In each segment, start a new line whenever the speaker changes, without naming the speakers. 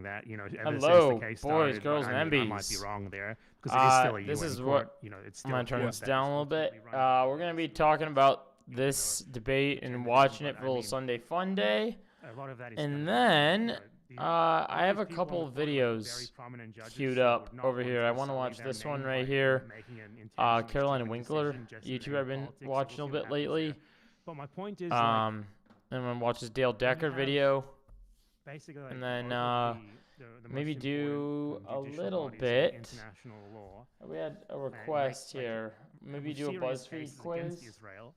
assuming that, ever since
Hello,
the case
boys,
started,
girls,
but
and
I might be
MBs.
wrong there, because it is still a
This
UN
is
court,
what
it's
I'm
still
gonna
a
turn
court
this
that
down
is
a little bit.
ultimately run by
We're gonna be
lawyers,
talking about
you
this
know,
debate and
pretending,
watching it
but
for a little Sunday fun day.
a lot of that is
And
kind of like,
then
these,
I have a
people
couple
on
of
the court are, like, very
videos
prominent judges,
queued
so I
up
would not
over
want
here.
to
I want to
sully
watch
their
this one
name
right
by,
here.
making an intentionally
Caroline
stupid
Winkler,
decision just in the
YouTuber
name
I've
of
been
politics, so
watching
we'll
a
see
little
what
bit
happens
lately.
there. But my point is, like,
And I'm gonna watch this Dale
when you
Decker
have
video,
basically, like,
and then
both of the
maybe
most
do
important
a
judicial
little
bodies in
bit.
international law,
We had a
make,
request
like,
here. Maybe
with
do a
serious
BuzzFeed
cases
quiz.
against Israel.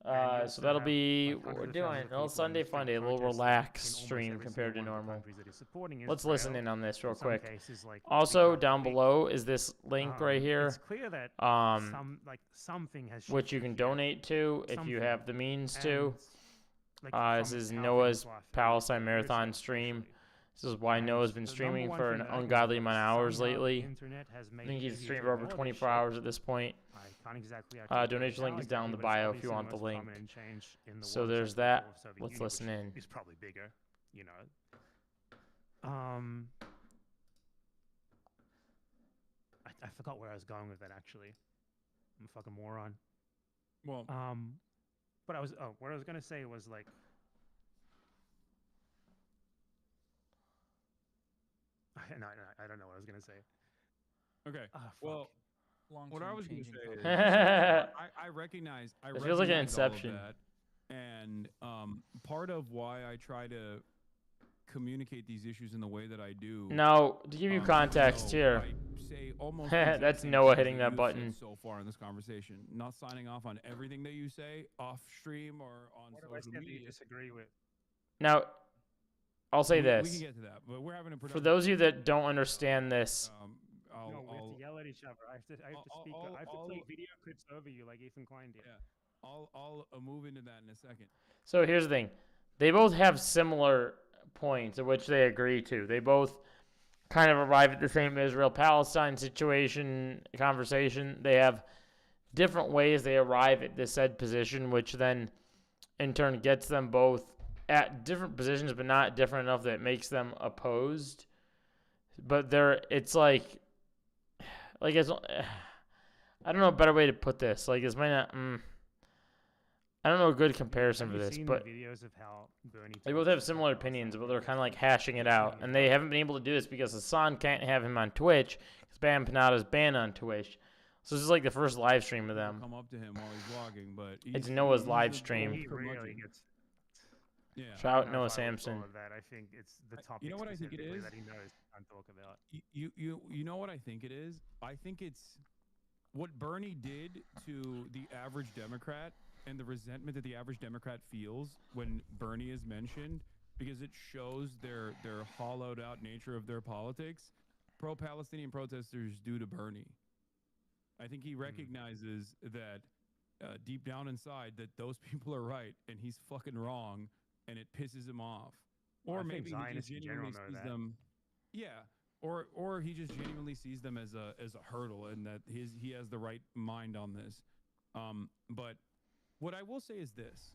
And you
So
also
that'll
have,
be
like,
what we're
hundreds of
doing.
thousands
A
of
little
people on the
Sunday
street
fun day, a little
protesting
relaxed
in almost
stream
every
compared to
single one of the
normal.
countries that is supporting
Let's
Israel.
listen in on this real
In some
quick.
cases, like,
Also,
because
down
weak.
below is this link right
It's
here,
clear that something has
which you
shifted
can
here.
donate to if you
Something.
have the means to.
And, like,
This
from
is
how
Noah's
things were 30
Palestine
40 years
Marathon
ago,
stream.
especially.
This is why
And
Noah's been
the number
streaming
one
for
thing
an
that I can
ungodly
think of
amount of
is
hours
somehow the
lately.
internet has
I
made
think
it
he's
easier
streamed
to
for over
ignore this
24
shit.
hours at this point.
I can't exactly articulate
Donation link is down in the
exactly, but it's
bio if you
obviously the
want the
most
link.
prominent change in the
So
world
there's
since the fall
that.
of Soviet
Let's
Union,
listen
which
in.
is probably bigger, you know. Um, I forgot where I was going with that, actually. I'm a fucking moron.
Well,
but what I was gonna say was, like, no, I don't know what I was gonna say.
okay.
Fuck.
Well, what I was going to say is,
It
I recognize.
feels like an
all of
Inception.
that, and part of why I try to communicate these issues in the way that I do.
Now, to give you context here,
I say almost the exact
that's
same
Noah
things
hitting that
you've said
button.
so far in this conversation. Not signing off on everything that you say off stream or on social media.
You disagree with?
Now, I'll say
We
this.
can get to that, but we're having a
For
productive.
those of you that don't understand this,
No, we have to yell at each other. I have to speak. I have to play video clips over you like Ethan Klein did.
Yeah, I'll move into that in a second.
so here's the thing. They both have similar points at which they agree to. They both kind of arrive at the same Israel-Palestine situation conversation. They have different ways they arrive at this said position, which then in turn gets them both at different positions, but not different enough that it makes them opposed. But it's like it's, I don't know a better way to put this. Like, it's might not, I don't know a good comparison for this, but
videos of how Bernie
they both have similar opinions, but they're kind of like hashing it out. And they haven't been able to do this because Hasan can't have him on Twitch because Bad Empanada is banned on Twitch. So this is like the first live stream of them.
Come up to him while he's vlogging, but
It's Noah's live stream.
He really gets.
Yeah.
Shout out
I
Noah
would
Samson.
follow that. I think it's the topic.
You know what I think it
specifically
is?
that he knows and talk about.
You know what I think it is? I think it's what Bernie did to the average Democrat and the resentment that the average Democrat feels when Bernie is mentioned, because it shows their hollowed out nature of their politics. Pro-Palestinian protesters due to Bernie. I think he recognizes that deep down inside that those people are right and he's fucking wrong, and it pisses him off. Or maybe he just genuinely sees them. Yeah. Or he just genuinely sees them as a hurdle, and that he has the right mind on this. But what I will say is this: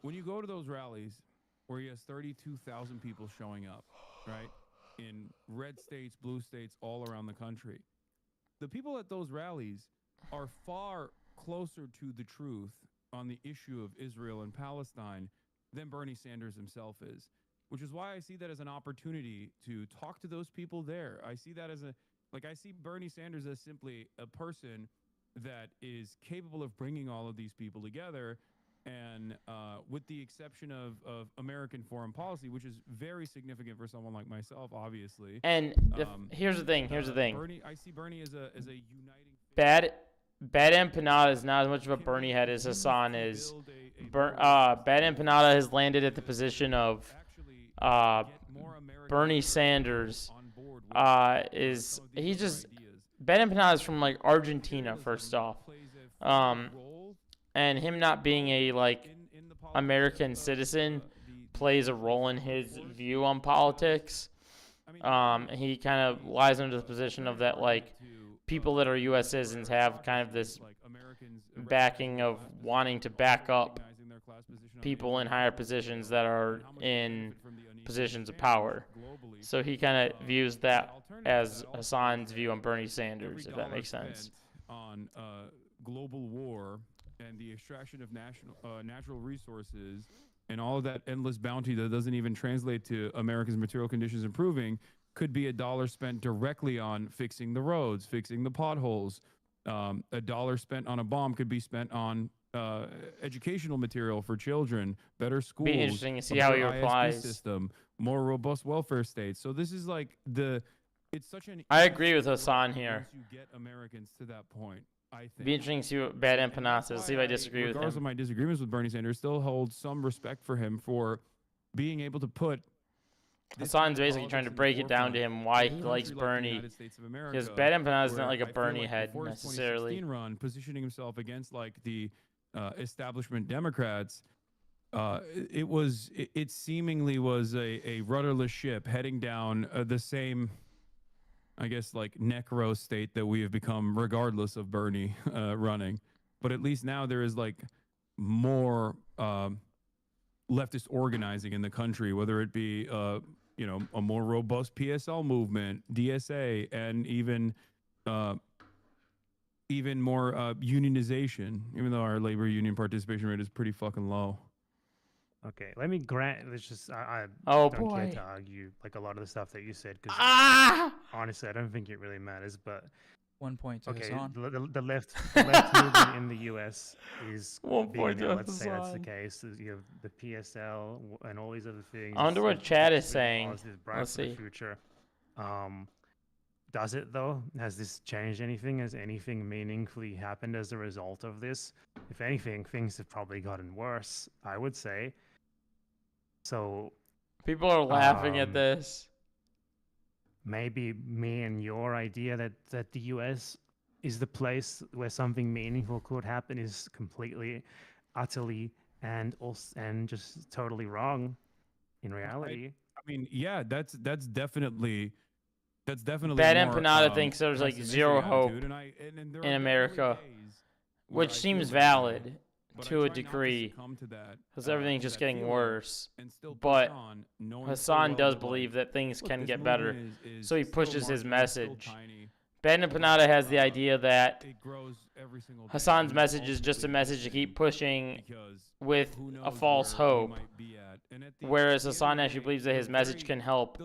when you go to those rallies where he has 32,000 people showing up, right, in red states, blue states, all around the country, the people at those rallies are far closer to the truth on the issue of Israel and Palestine than Bernie Sanders himself is. Which is why I see that as an opportunity to talk to those people there. I see that as I see Bernie Sanders as simply a person that is capable of bringing all of these people together, and with the exception of American foreign policy, which is very significant for someone like myself, obviously.
And here's the thing.
I see Bernie as a uniting.
Bad Empanada is not as much of a Bernie head as Hasan is. Bad Empanada has landed at the position of Bernie Sanders Bad Empanada is from like Argentina, first off, and him not being a American citizen plays a role in his view on politics. He kind of lies under the position of that people that are U.S. citizens have kind of this backing of wanting to back up people in higher positions that are in positions of power. So he kind of views that as Hasan's view on Bernie Sanders, if that makes sense.
On global war and the extraction of natural resources and all of that endless bounty that doesn't even translate to America's material conditions improving could be $1 spent directly on fixing the roads, fixing the potholes. $1 spent on a bomb could be spent on educational material for children, better schools,
be interesting to see how he replies.
System, more robust welfare states. So this is like it's such an.
I agree with Hasan here.
Once you get Americans to that point, I think.
Be interesting to see what Bad Empanada says. See if I disagree with him.
Regardless of my disagreements with Bernie Sanders, still hold some respect for him for being able to put.
Hasan's basically trying to break it down to him why he likes Bernie. Because Bad Empanada is not like a Bernie head necessarily.
Run, positioning himself against like the establishment Democrats. It seemingly was a rudderless ship heading down the same, I guess, like necro state that we have become regardless of Bernie running. But at least now there is like more leftist organizing in the country, whether it be a more robust PSL movement, DSA, and even more unionization, even though our labor union participation rate is pretty fucking low.
Okay, let me grant. Let's just. I
don't
care to argue like a lot of the stuff that you said because honestly, I don't think it really matters. But
1 point to Hasan.
The left movement in the U.S. is
1 point to
let's say that's the
Hasan.
case. You have the PSL and all these other things.
I wonder what Chad is saying. Let's see.
Future. Does it though? Has this changed anything? Has anything meaningfully happened as a result of this? If anything, things have probably gotten worse, I would say. So
people are laughing at this.
Maybe me and your idea that the US is the place where something meaningful could happen is completely, utterly, and just totally wrong in reality.
I mean, yeah, that's definitely
Bad Empanada thinks there's like zero hope in America, which seems valid to a degree, because everything's just getting worse. But Hasan does believe that things can get better, so he pushes his message. Bad Empanada has the idea that Hasan's message is just a message to keep pushing with a false hope, whereas Hasan actually believes that his message can help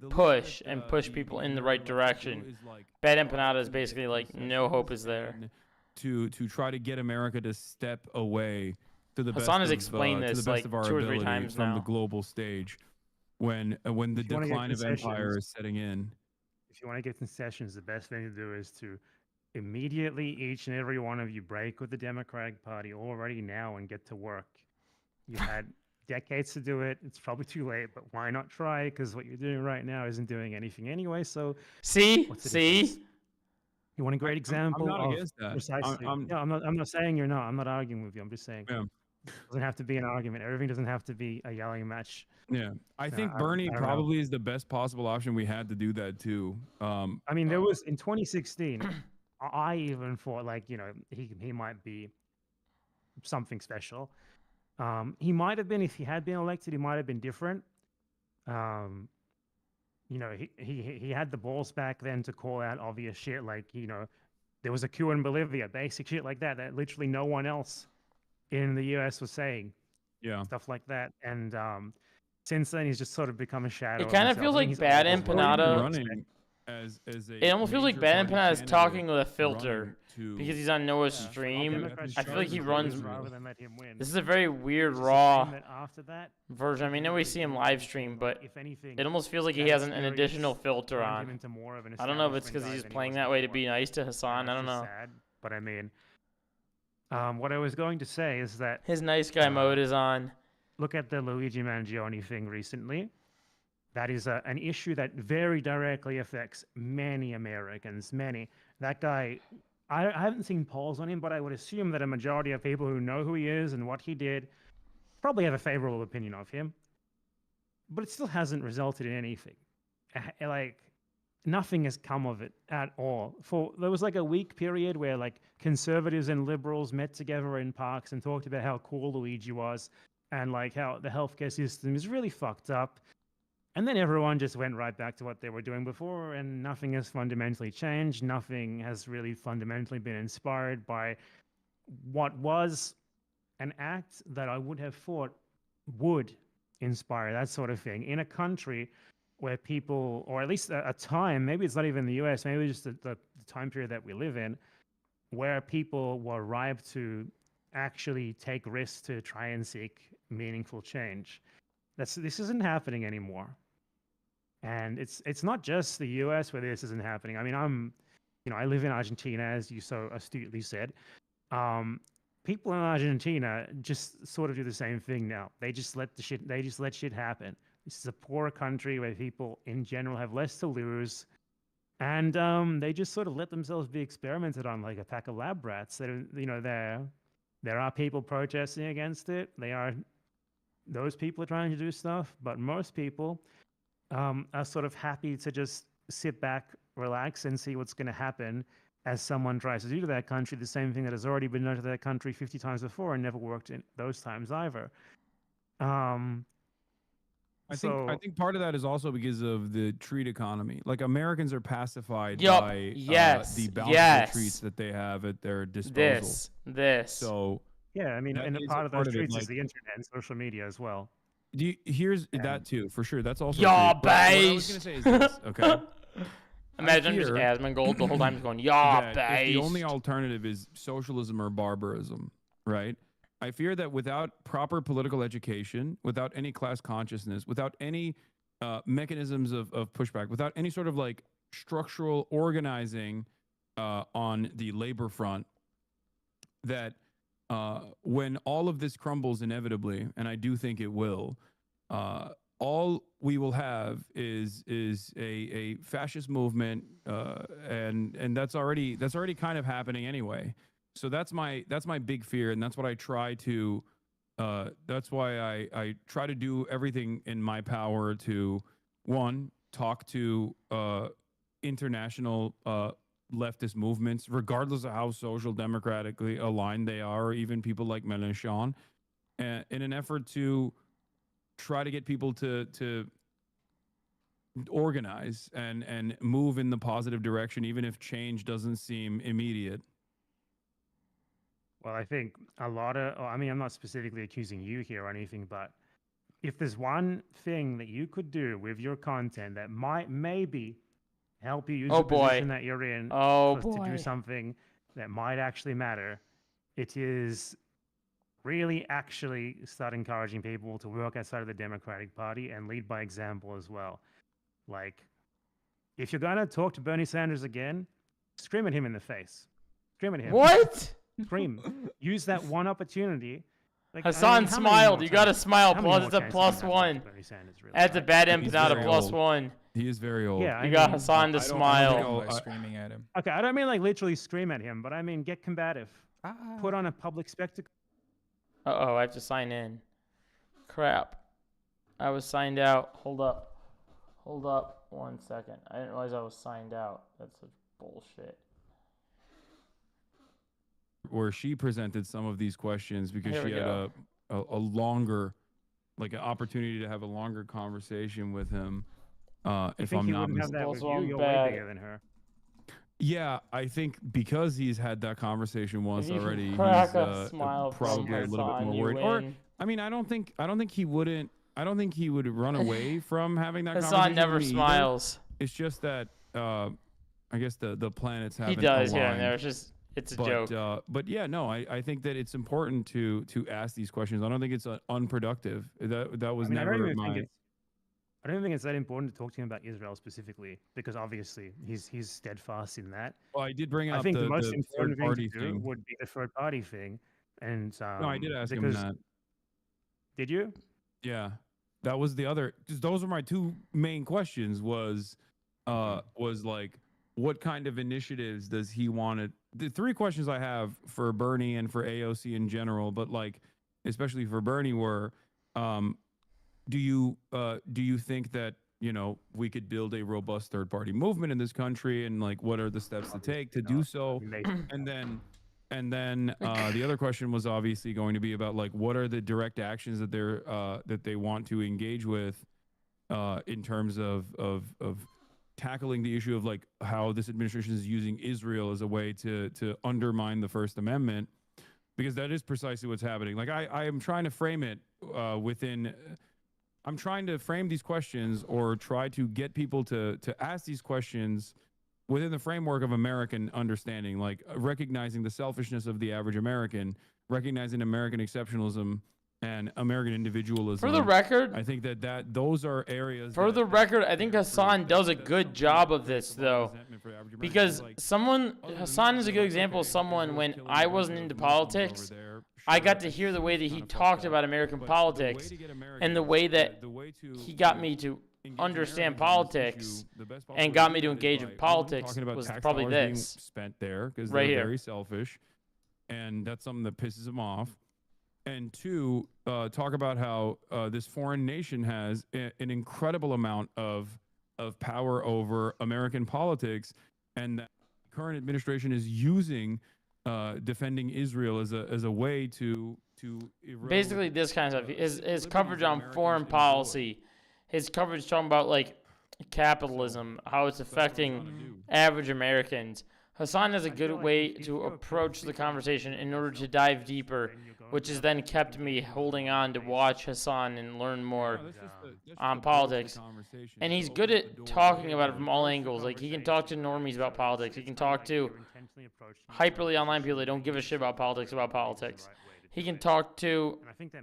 push people in the right direction. Bad Empanada is basically like no hope is there.
To try to get America to step away to the
Hasan has
best
explained
of,
this
to the
like
best of our
2 or 3
ability
times
from
now.
the global stage when the decline of empire is setting in.
If you want to get concessions, the best thing to do is to immediately, each and every one of you, break with the Democratic Party already now and get to work. You had decades to do it. It's probably too late, but why not try? Because what you're doing right now isn't doing anything anyway. So
see.
You want a great example?
I'm not against that.
Precisely. I'm not saying you're not. I'm not arguing with you. I'm just saying it doesn't have to be an argument. Everything doesn't have to be a yelling match.
Yeah, I think Bernie probably is the best possible option we had to do that too.
I mean, there was in 2016. I even thought like he might be something special. He might have been if he had been elected. He might have been different. He had the balls back then to call out obvious shit like, there was a coup in Bolivia, basic shit like that literally no one else in the US was saying.
Yeah.
Stuff like that. And since then, he's just sort of become a shadow.
It kind of feels like Bad Empanada. It almost feels like Bad Empanada is talking with a filter because he's on Noah's stream. I feel like he runs. This is a very weird raw version. I mean, I know we see him live stream, but it almost feels like he has an additional filter on. I don't know if it's because he's just playing that way to be nice to Hasan. I don't know.
But I mean, what I was going to say is that
his nice guy mode is on.
Look at the Luigi Mangione thing recently. That is an issue that very directly affects many Americans, many. That guy, I haven't seen polls on him, but I would assume that a majority of people who know who he is and what he did probably have a favorable opinion of him. But it still hasn't resulted in anything. Like, nothing has come of it at all. There was like a week period where like conservatives and liberals met together in parks and talked about how cool Luigi was. and like how the healthcare system is really fucked up. And then everyone just went right back to what they were doing before, and nothing has fundamentally changed. Nothing has really fundamentally been inspired by what was an act that I would have thought would inspire that sort of thing in a country where people, or at least a time, maybe it's not even the US, maybe just the time period that we live in, where people were ripe to actually take risks to try and seek meaningful change. This isn't happening anymore. And it's not just the US where this isn't happening. I mean, I live in Argentina, as you so astutely said. People in Argentina just sort of do the same thing now. They just let shit happen. This is a poor country where people in general have less to lose, and they just sort of let themselves be experimented on like a pack of lab rats. There are people protesting against it. Those people are trying to do stuff, but most people are sort of happy to just sit back, relax, and see what's going to happen as someone tries to do to that country the same thing that has already been done to that country 50 times before and never worked in those times either.
I think part of that is also because of the treat economy. Like Americans are pacified
Yup.
by
Yes.
the bountiful
Yes.
treats that they have at their disposal.
This.
So
yeah, I mean,
that
and a
is
part
a
of
part
those
of it,
treats
like-
is the internet and social media as well.
here's
And-
that too, for sure. That's also
Yaw,
true. But what I was
based.
gonna say is this, okay?
Imagine I'm just
fear
Asmongold the whole time, just going, "Yaw,
that
based."
if the only alternative is socialism or barbarism, right? I fear that without proper political education, without any class consciousness, without any mechanisms of pushback, without any sort of like structural organizing on the labor front, that when all of this crumbles inevitably, and I do think it will, all we will have is a fascist movement, and that's already kind of happening anyway. So that's my big fear, and that's what I try to. That's why I try to do everything in my power to, one, talk to international leftist movements, regardless of how social democratically aligned they are, or even people like Mélenchon, in an effort to try to get people to organize and move in the positive direction, even if change doesn't seem immediate.
Well, I think I mean, I'm not specifically accusing you here or anything, but if there's one thing that you could do with your content that might maybe help you use
Oh,
the
boy.
position that you're in
Oh,
to
boy.
do something that might actually matter, it is really actually start encouraging people to work outside of the Democratic Party and lead by example as well. Like, if you're going to talk to Bernie Sanders again, scream at him in the face. Scream at him.
What?
Scream. Use that one opportunity. Like,
Hassan
how many
smiled.
more
You gotta
times-
smile.
how many
Plus,
more
it's a
chances
plus
do you have to
one.
talk to Bernie Sanders, really?
That's a bad
He's
empanada
very
plus
old.
1.
He is very old.
Yeah,
You
I
got
mean,
Hassan to
I don't
smile.
think
By
I-
screaming at him.
Okay, I don't mean like literally scream at him, but I mean get combative. Put on a public spectacle.
Uh-oh, I have to sign in. Crap. I was signed out. Hold up. Hold up 1 second. I didn't realize I was signed out. That's such bullshit.
where she presented some of these questions because
Here
she
we
had
go.
a longer, like an opportunity to have a longer conversation with him.
I
If
think
I'm
he
not
wouldn't have that
Both
with you.
wrong
You're
bad.
way bigger than her.
Yeah, I think because he's had that conversation once
If you can
already, he's
crack a smile from
probably a little bit
Hassan,
more
you
worried. Or
win.
I mean, I don't think he wouldn't. I don't think he would run away from having that
Hassan
conversation.
never
with me either.
smiles.
It's just that I guess the planets haven't
He does
aligned.
here and there. It's a joke.
But yeah, no, I think that it's important to ask these questions. I don't think it's unproductive. That was
I mean,
never
I don't think it's that important to talk to him about Israel specifically, because obviously he's steadfast in that.
Well, I did bring up
I think the most
the
important
third
thing
party
to do
thing.
would be the third party thing. And
No, I did ask him
because
that.
did you?
Yeah, that was the other. Because those were my two main questions. Was like, what kind of initiatives does he want to? The three questions I have for Bernie and for AOC in general, but like especially for Bernie, were, do you think that we could build a robust third party movement in this country, and like what are the steps to take to do so?
I mean,
And then And then the other question was obviously going to be about like what are the direct actions that they want to engage with in terms of tackling the issue of like how this administration is using Israel as a way to undermine the First Amendment, because that is precisely what's happening. Like I am trying to frame it I'm trying to frame these questions or try to get people to ask these questions within the framework of American understanding, like recognizing the selfishness of the average American, recognizing American exceptionalism and American individualism.
For the record,
I think that those are areas.
For the record, I think Hasan does a good job of this, though, because Hasan is a good example of someone when I wasn't into politics, I got to hear the way that he talked about American politics and the way that he got me to understand politics and got me to engage with politics was probably this.
Spent there because
right
they're
here.
very selfish, and that's something that pisses him off. And two, talk about how this foreign nation has an incredible amount of power over American politics, and that the current administration is using defending Israel as a way to erode
basically this kind of stuff. His coverage on foreign policy, his coverage talking about like capitalism, how it's affecting average Americans. Hasan has a good way to approach the conversation in order to dive deeper, which has then kept me holding on to watch Hasan and learn more on politics. And he's good at talking about it from all angles. Like, he can talk to normies about politics. He can talk to hyperly online people that don't give a shit about politics. He can talk to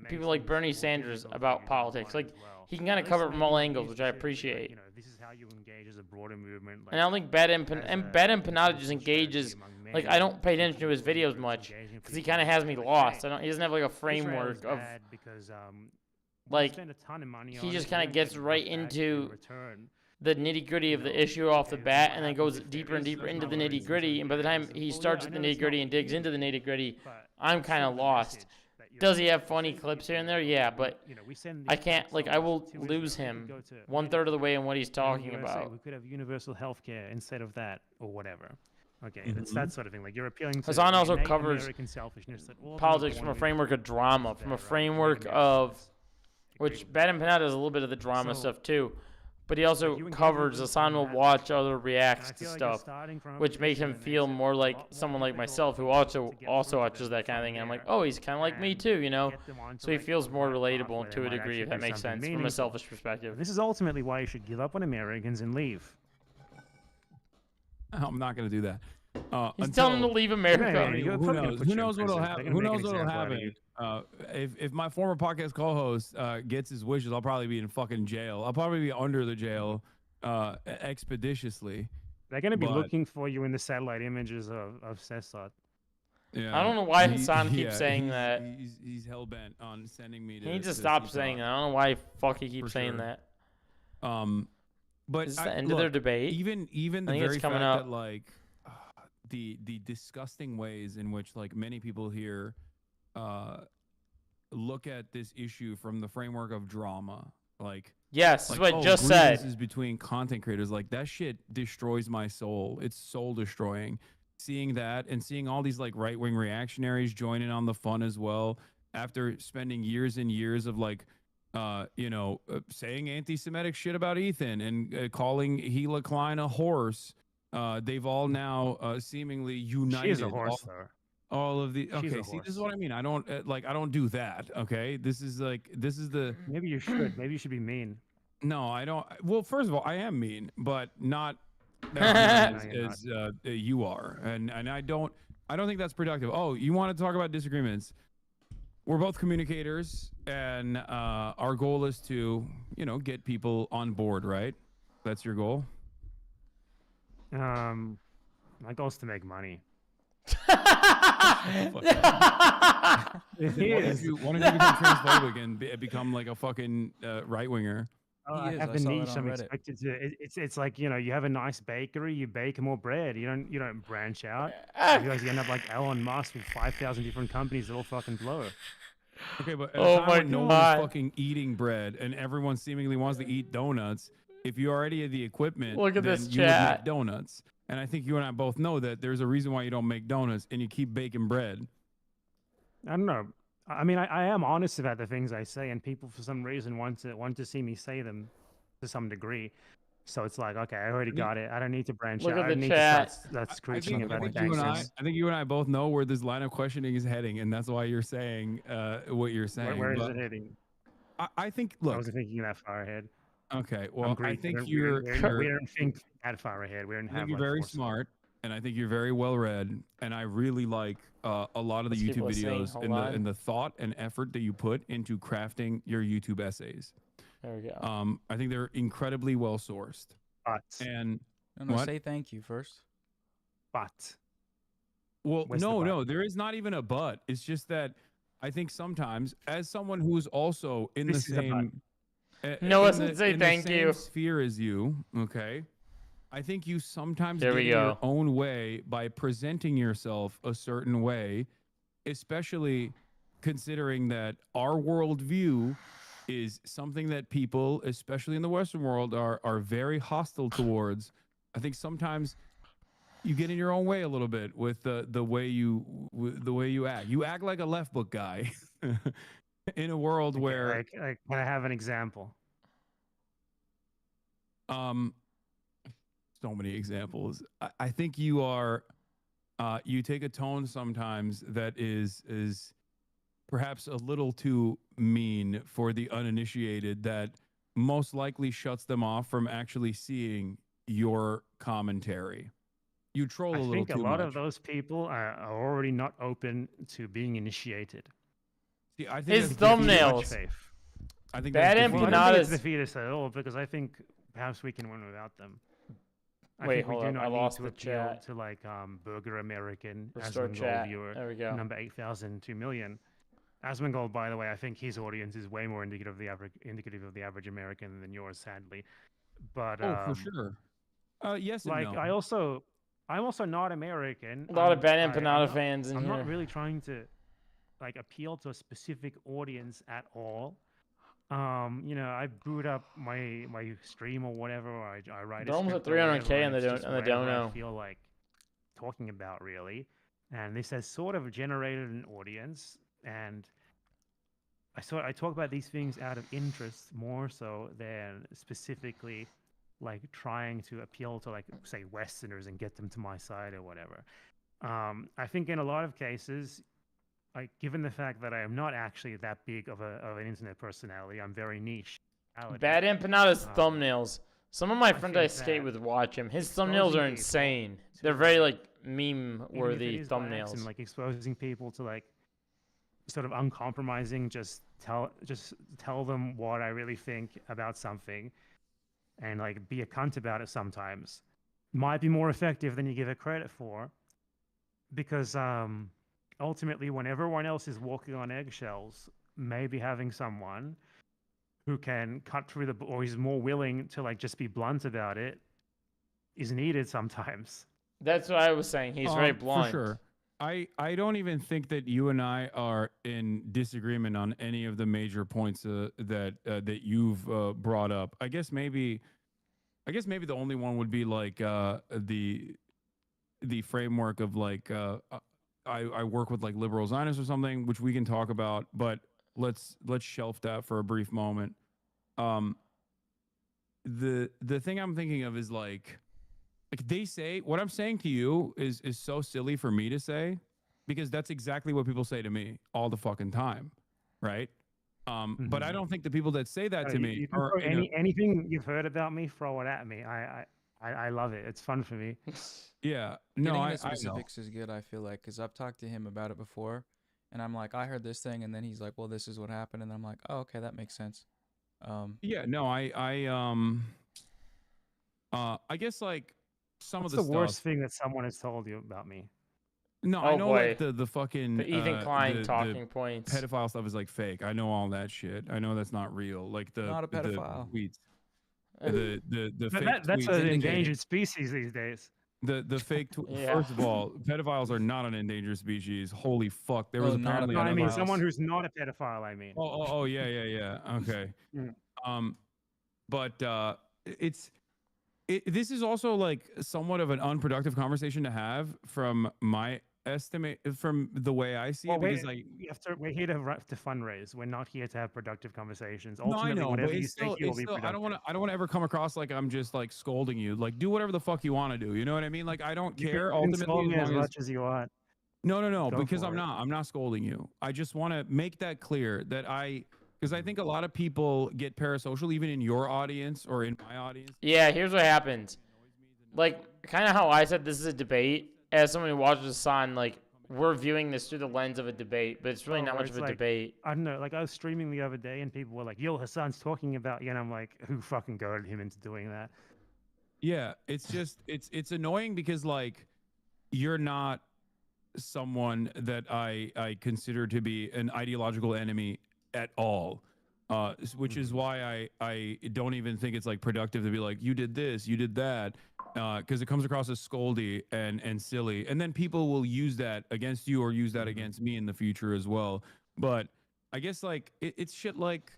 people like Bernie Sanders about politics. Like, he can kind of cover it from all angles, which I appreciate.
This is how you engage as a broader movement.
And I don't think Bad Empanada just engages. Like, I don't pay attention to his videos much because he kind of has me lost. He doesn't have like a framework of like. He just kind of gets right into the nitty gritty of the issue off the bat, and then goes deeper and deeper into the nitty gritty. And by the time he starts at the nitty gritty and digs into the nitty gritty, I'm kind of lost. Does he have funny clips here and there? Yeah, but I can't, like, I will lose him 1/3 of the way in what he's talking about.
We could have universal health care instead of that, or whatever. Okay, it's that sort of thing. Like, you're appealing to
Hasan also covers
American selfishness that all
politics from a framework of drama, from a framework of, which Bad Empanada does a little bit of the drama stuff too. But he also covers, Hasan will watch other reacts to stuff, which makes him feel more like someone like myself who also watches that kind of thing. And I'm like, oh, he's kind of like me too, you know? So he feels more relatable to a degree, if that makes sense, from a selfish perspective.
This is ultimately why you should give up on Americans and leave.
I'm not going to do that.
He's telling him to leave America.
Who knows what'll happen? Who knows what'll happen? If my former podcast co-host gets his wishes, I'll probably be in fucking jail. I'll probably be under the jail expeditiously.
They're going to be looking for you in the satellite images of Cesar.
Yeah,
I don't know why Hasan keeps saying that.
He's hell bent on sending me to.
He needs to stop saying that. I don't know why he keeps saying that.
But
is this the end of their debate?
Even the very fact that like the disgusting ways in which like many people here look at this issue from the framework of drama, like
yes, that's what I just said.
This is between content creators, like that shit destroys my soul. It's soul destroying. Seeing that and seeing all these like right wing reactionaries join in on the fun as well after spending years and years of like saying anti-Semitic shit about Ethan and calling Gila Klein a horse. They've all now seemingly united.
She's a horse, though.
All of the okay. See, this is what I mean. I don't I don't do that. Okay, this is the.
Maybe you should. Maybe you should be mean.
No, I don't. Well, first of all, I am mean, but not as you are, and I don't think that's productive. Oh, you want to talk about disagreements? We're both communicators, and our goal is to get people on board, right? That's your goal.
My goal is to make money.
Why don't you become transphobic and become like a fucking right winger?
I have a niche. I'm expected to. It's like you have a nice bakery. You bake more bread. You don't branch out. Otherwise, you end up like Elon Musk with 5,000 different companies that all fucking blow.
Okay, but
oh my God,
no one's fucking eating bread and everyone seemingly wants to eat donuts. If you already have the equipment,
look at
then
this
you would
chat.
make donuts. And I think you and I both know that there's a reason why you don't make donuts and you keep baking bread.
I don't know. I mean, I am honest about the things I say, and people for some reason want to see me say them to some degree. So it's like, okay, I already got it. I don't need to branch
Look
out.
at
I
the
don't need
chat.
to start
I
screeching
think,
about
I
the
think you and
gangsters.
I think you and I both know where this line of questioning is heading, and that's why you're saying what you're saying.
Where is
But
it heading?
I think,
I
look,
wasn't thinking that far ahead.
okay,
I'm
well, I
Greek.
think
We don't
you're
think that far ahead. We don't
I think
have
you're
like
very
foresight.
smart, and I think you're very well read, and I really like a lot of the
Let's keep
YouTube
listening.
videos
Hold
and
on.
the thought and effort that you put into crafting your YouTube essays.
There we go.
I think they're incredibly well sourced.
But
And
No,
what?
say thank you first.
but
Well,
Where's the
no,
but?
there is not even a but. It's just that I think sometimes, as someone who's also in
This
the
is a but.
same
Noah
in
said
the,
say
in
thank
the same
you.
sphere as you, okay, I think you sometimes
Here
get
we
in your
go.
own way by presenting yourself a certain way, especially considering that our worldview is something that people, especially in the Western world, are very hostile towards. I think sometimes you get in your own way a little bit with the way you act. You act like a left book guy in a world
Okay,
where
like, can I have an example?
so many examples. I think you are you take a tone sometimes that is perhaps a little too mean for the uninitiated, that most likely shuts them off from actually seeing your commentary. You troll
I
a little
think a
too
lot
much.
of those people are already not open to being initiated.
See, I think
His
that's defeating-
Too much
thumbnails.
faith.
I think
Bad
that's
Well, I
defeating-
don't think it's
Empanadas.
defeat us at all, because I think perhaps we can win without them. I
Wait,
think we
hold
do
up.
not
I
need
lost
to
the
appeal
chat.
to like Burger American,
Restore
Asmongold
chat.
viewer,
There we go.
number 8,000, 2 million. Asmongold, by the way, I think his audience is way more indicative of the average American than yours, sadly. But
for sure. Yes and
like
no.
I'm also not American.
A lot of Bad
I'm
Empanada
not-
fans in
I'm
here.
not really trying to like appeal to a specific audience at all. You know, I booted up my stream or whatever, or I write.
They're
a
almost at
script or
300K
whatever,
on the
and it's just
on the
whatever I
dono.
feel like talking about, really. And this has sort of generated an audience, and I talk about these things out of interest more so than specifically like trying to appeal to, like, say, Westerners and get them to my side or whatever. I think in a lot of cases, like, given the fact that I am not actually that big of an internet personality, I'm very niche.
Bad Empanadas
Um,
thumbnails. Some of my
I
friends I
think
skate
that
with watch him. His
exposing
thumbnails are
people
insane.
to,
They're very
like,
like meme
even if it
worthy
is by accident,
thumbnails.
like exposing people to, like, sort of uncompromising, just tell them what I really think about something, and like be a cunt about it sometimes, might be more effective than you give it credit for, because ultimately, when everyone else is walking on eggshells, maybe having someone who can cut through or is more willing to, like, just be blunt about it is needed sometimes.
That's what I was saying. He's very blunt.
For sure. I don't even think that you and I are in disagreement on any of the major points that you've brought up. I guess maybe the only one would be like the framework of like I work with like liberal Zionists or something, which we can talk about, but let's shelf that for a brief moment. The thing I'm thinking of is like they say, what I'm saying to you is so silly for me to say, because that's exactly what people say to me all the fucking time, right? But I don't think the people that say that to me
You can
are
throw anything you've heard about me, throw it at me. I love it. It's fun for me.
yeah.
Getting
No,
into
I know.
specifics is good, I feel like, because I've talked to him about it before, and I'm like, I heard this thing, and then he's like, well, this is what happened, and I'm like, oh, okay, that makes sense.
Yeah, no, I guess like some
What's
of the
the
stuff.
worst thing that someone has told you about me?
No,
Oh,
I know
boy.
like the fucking
The Ethan Klein
the
talking points.
pedophile stuff is like fake. I know all that shit. I know that's not real. Like the
Not a pedophile.
the tweets, the fake
That's
tweets.
an
indicated.
endangered species these days.
The fake
Yeah.
First of all, pedophiles are not an endangered species. Holy fuck! There was
Oh, not a
apparently
No, I mean
pedophiles.
someone who's not a pedophile. I mean.
Oh yeah. Okay.
Mm.
But it's this is also like somewhat of an unproductive conversation to have from my estimate, from the way I see
Well,
it, because like
we're here to fundraise. We're not here to have productive conversations.
no, I
Ultimately,
know, but
whatever you
it's
say
still,
here will be
I don't want
productive.
to, ever come across like I'm just like scolding you. Like, do whatever the fuck you want to do. You know what I mean? Like, I don't
You
care
can
ultimately
scold
as
me as
long as
much as you want.
no,
Go
because
for it.
I'm not scolding you. I just want to make that clear that because I think a lot of people get parasocial, even in your audience or in my audience.
Yeah, here's what happens. Like, kind of how I said this is a debate. As someone who watches Hasan, like, we're viewing this through the lens of a debate, but it's really not
Where
much of
it's
a
like,
debate.
I don't know. Like I was streaming the other day, and people were like, "Yo, Hassan's talking about you," and I'm like, "Who fucking goaded him into doing that?"
Yeah, it's just it's annoying because like you're not someone that I consider to be an ideological enemy at all. Which is why I don't even think it's like productive to be like, you did this, you did that, because it comes across as scoldy and silly, and then people will use that against you or use that against me in the future as well. But I guess like it's shit like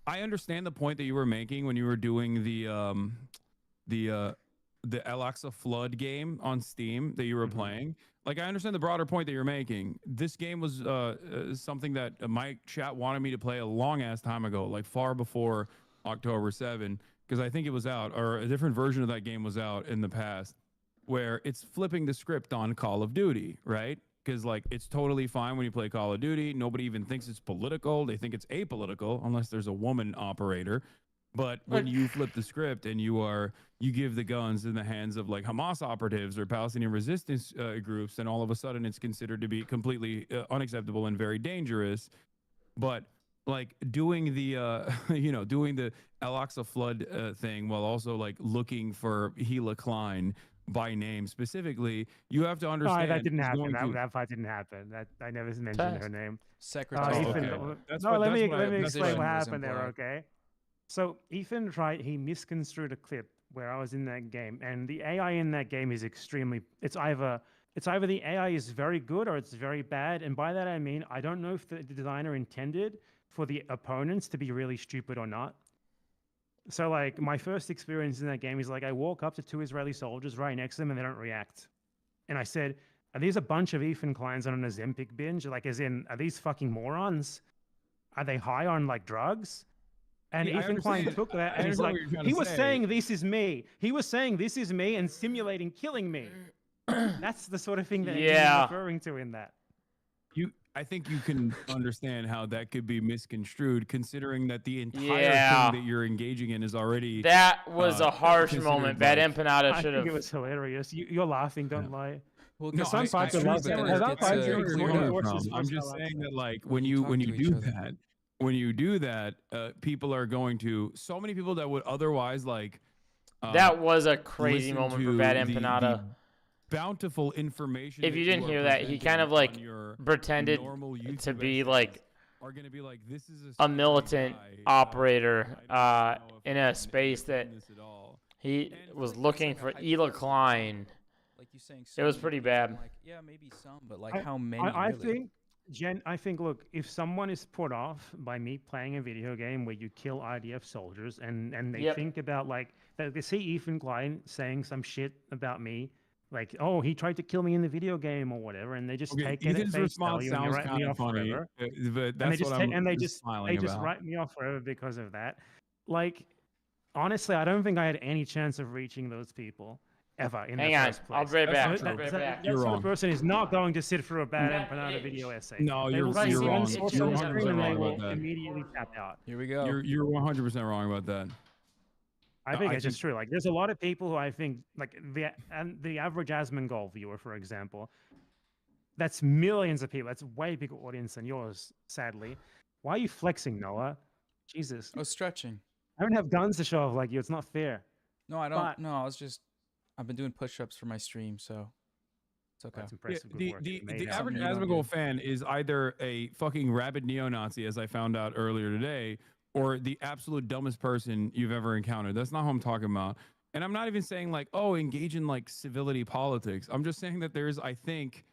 I understand the point that you were making when you were doing the uh the Alexa Flood game on Steam that you were playing. Like I understand the broader point that you're making. This game was something that my chat wanted me to play a long ass time ago, like far before October 7, because I think it was out, or a different version of that game was out in the past, where it's flipping the script on Call of Duty, right? Because like it's totally fine when you play Call of Duty. Nobody even thinks it's political. They think it's apolitical unless there's a woman operator. But when you flip the script and you give the guns in the hands of like Hamas operatives or Palestinian resistance groups, then all of a sudden it's considered to be completely unacceptable and very dangerous. But like doing the doing the Al-Aqsa flood thing while also like looking for Hila Klein by name specifically, you have to
No,
understand
that didn't
is
happen.
going to
That part didn't happen. That I never mentioned her
Test.
name.
Secretary.
Oh,
Ethan,
okay. That's
no,
what
let
that's
me
what
let
I
me
that's
explain
what
what
I,
was
happened there.
implied.
Okay, so Ethan tried. He misconstrued a clip where I was in that game, and the AI in that game is extremely. It's either the AI is very good or it's very bad, and by that I mean I don't know if the designer intended for the opponents to be really stupid or not. So like my first experience in that game is like I walk up to two Israeli soldiers right next to them and they don't react. And I said, "Are these a bunch of Ethan Kleins on an Ozempic binge? Like, as in, are these fucking morons? Are they high on like drugs?" And
See, I
Ethan Klein
understand.
took that
I
and he's
understand
like,
what you're trying
he
to
was
say.
saying this is me. He was saying this is me and simulating killing me. That's the sort of thing that he's
Yeah.
referring to in that.
I think you can understand how that could be misconstrued, considering that the entire
Yeah.
thing that you're engaging in is already
That was a harsh
considered,
moment. Bad
like-
Empanada
I
should
think it
have.
was hilarious. You're laughing, don't lie.
Well,
No,
because
some
I
parts are
understand,
laughing.
but
Some
I
parts
understand
are
where you're
recorded
coming
watches
from. I'm
for
just
some
saying that, like,
When
when
you
you
talk
when
to
you
each
do
other.
that, when you do that, people are going to so many people that would otherwise like.
That was a crazy
listen
moment for
to
Bad
the
Empanada.
bountiful information.
If
that
you didn't
are
hear that, he kind
presenting
of like
on your
pretended
normal
to
YouTube
be
essays
like
are going to be like, this is
a
scary
militant
guy.
operator
I don't know if
in
I
a
can
space that
entertain this at all.
he
And
was
like it's
looking
like a
for
hypothetical
Ela Klein.
problem. Like you saying,
It was
so many
pretty
people,
bad.
I'm like, yeah, maybe some, but like
I-
how many?
I
really?
think, look, if someone is put off by me playing a video game where you kill IDF soldiers and they
Yep.
think about like they see Ethan Klein saying some shit about me, like, oh, he tried to kill me in the video game or whatever, and they just
Okay,
take it at
Ethan's
face
response
value and they
sounds
write
kind
me
of
off
funny,
forever.
but
And they
that's
just
what
ta-
I'm
and they
just
just
smiling
they just
about.
write me off forever because of that. Like, honestly, I don't think I had any chance of reaching those people ever in
Hang
the
on,
first place.
I'll be right
That's
back.
not
I'll
true.
be right back.
That
You're
sort
wrong.
of person is not going to sit through a bad
That
empanada
itch.
video essay.
No,
They
you're
will
Right,
see
you're
see,
one
wrong.
it's
source
You're
on the
100%
screen and they
wrong
will
about that.
immediately tap out.
Here we go.
You're 100% wrong about that.
I think
I
it's just true. Like, there's a lot of people who I think, like the average Asmongold viewer, for example, that's millions of people. That's a way bigger audience than yours, sadly. Why are you flexing, Noah? Jesus,
Oh, stretching.
I don't have guns to show off like you. It's not fair.
No, I don't.
But-
No, I've been doing push-ups for my stream, so it's okay.
That's
Yeah,
impressive. Good
the
work.
the,
You made
the
out.
average
Something you don't
Asmongold
do.
fan is either a fucking rabid neo-Nazi, as I found out earlier today, or the absolute dumbest person you've ever encountered. That's not who I'm talking about. And I'm not even saying like, oh, engage in like civility politics. I'm just saying that there's, I think,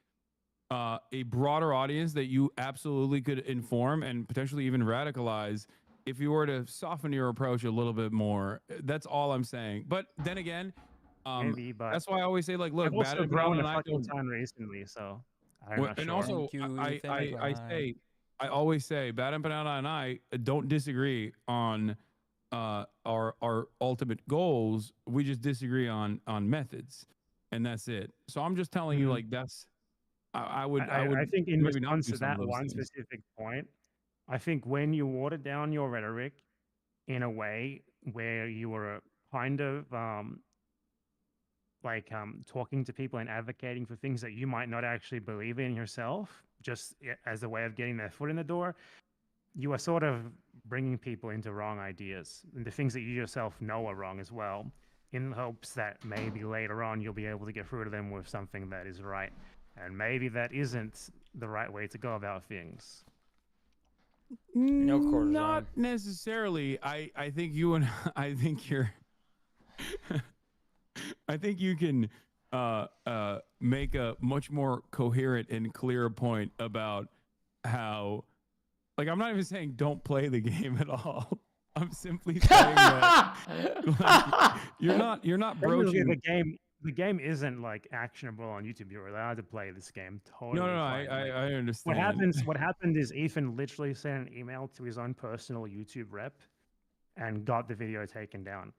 a broader audience that you absolutely could inform and potentially even radicalize if you were to soften your approach a little bit more, that's all I'm saying. But then again,
Maybe, but
that's why I always say, like, look,
I've
Bad
also grown
Empanada
a
and I
fucking
don't.
ton recently, so I'm not
And
sure.
also,
Thank you,
I,
thank
I, I
God.
say, I always say, Bad Empanada and I don't disagree on our ultimate goals. We just disagree on methods, and that's it. So I'm just telling you,
Mhm.
like, that's I would
I think in
maybe not
response
do
to
some of
that
those
one
things.
specific point, I think when you water down your rhetoric in a way where you were kind of talking to people and advocating for things that you might not actually believe in yourself, just as a way of getting their foot in the door, you are sort of bringing people into wrong ideas and the things that you yourself know are wrong as well, in hopes that maybe later on you'll be able to get through to them with something that is right. And maybe that isn't the right way to go about things.
No cortisone.
Not necessarily. I think you and I think you're I think you can make a much more coherent and clear point about how, like, I'm not even saying don't play the game at all. I'm simply saying that, like, you're not
Technically,
broaching.
the game isn't like actionable on YouTube. You're allowed to play this game totally
No,
fine. Like,
I understand.
what happened is Ethan literally sent an email to his own personal YouTube rep and got the video taken down.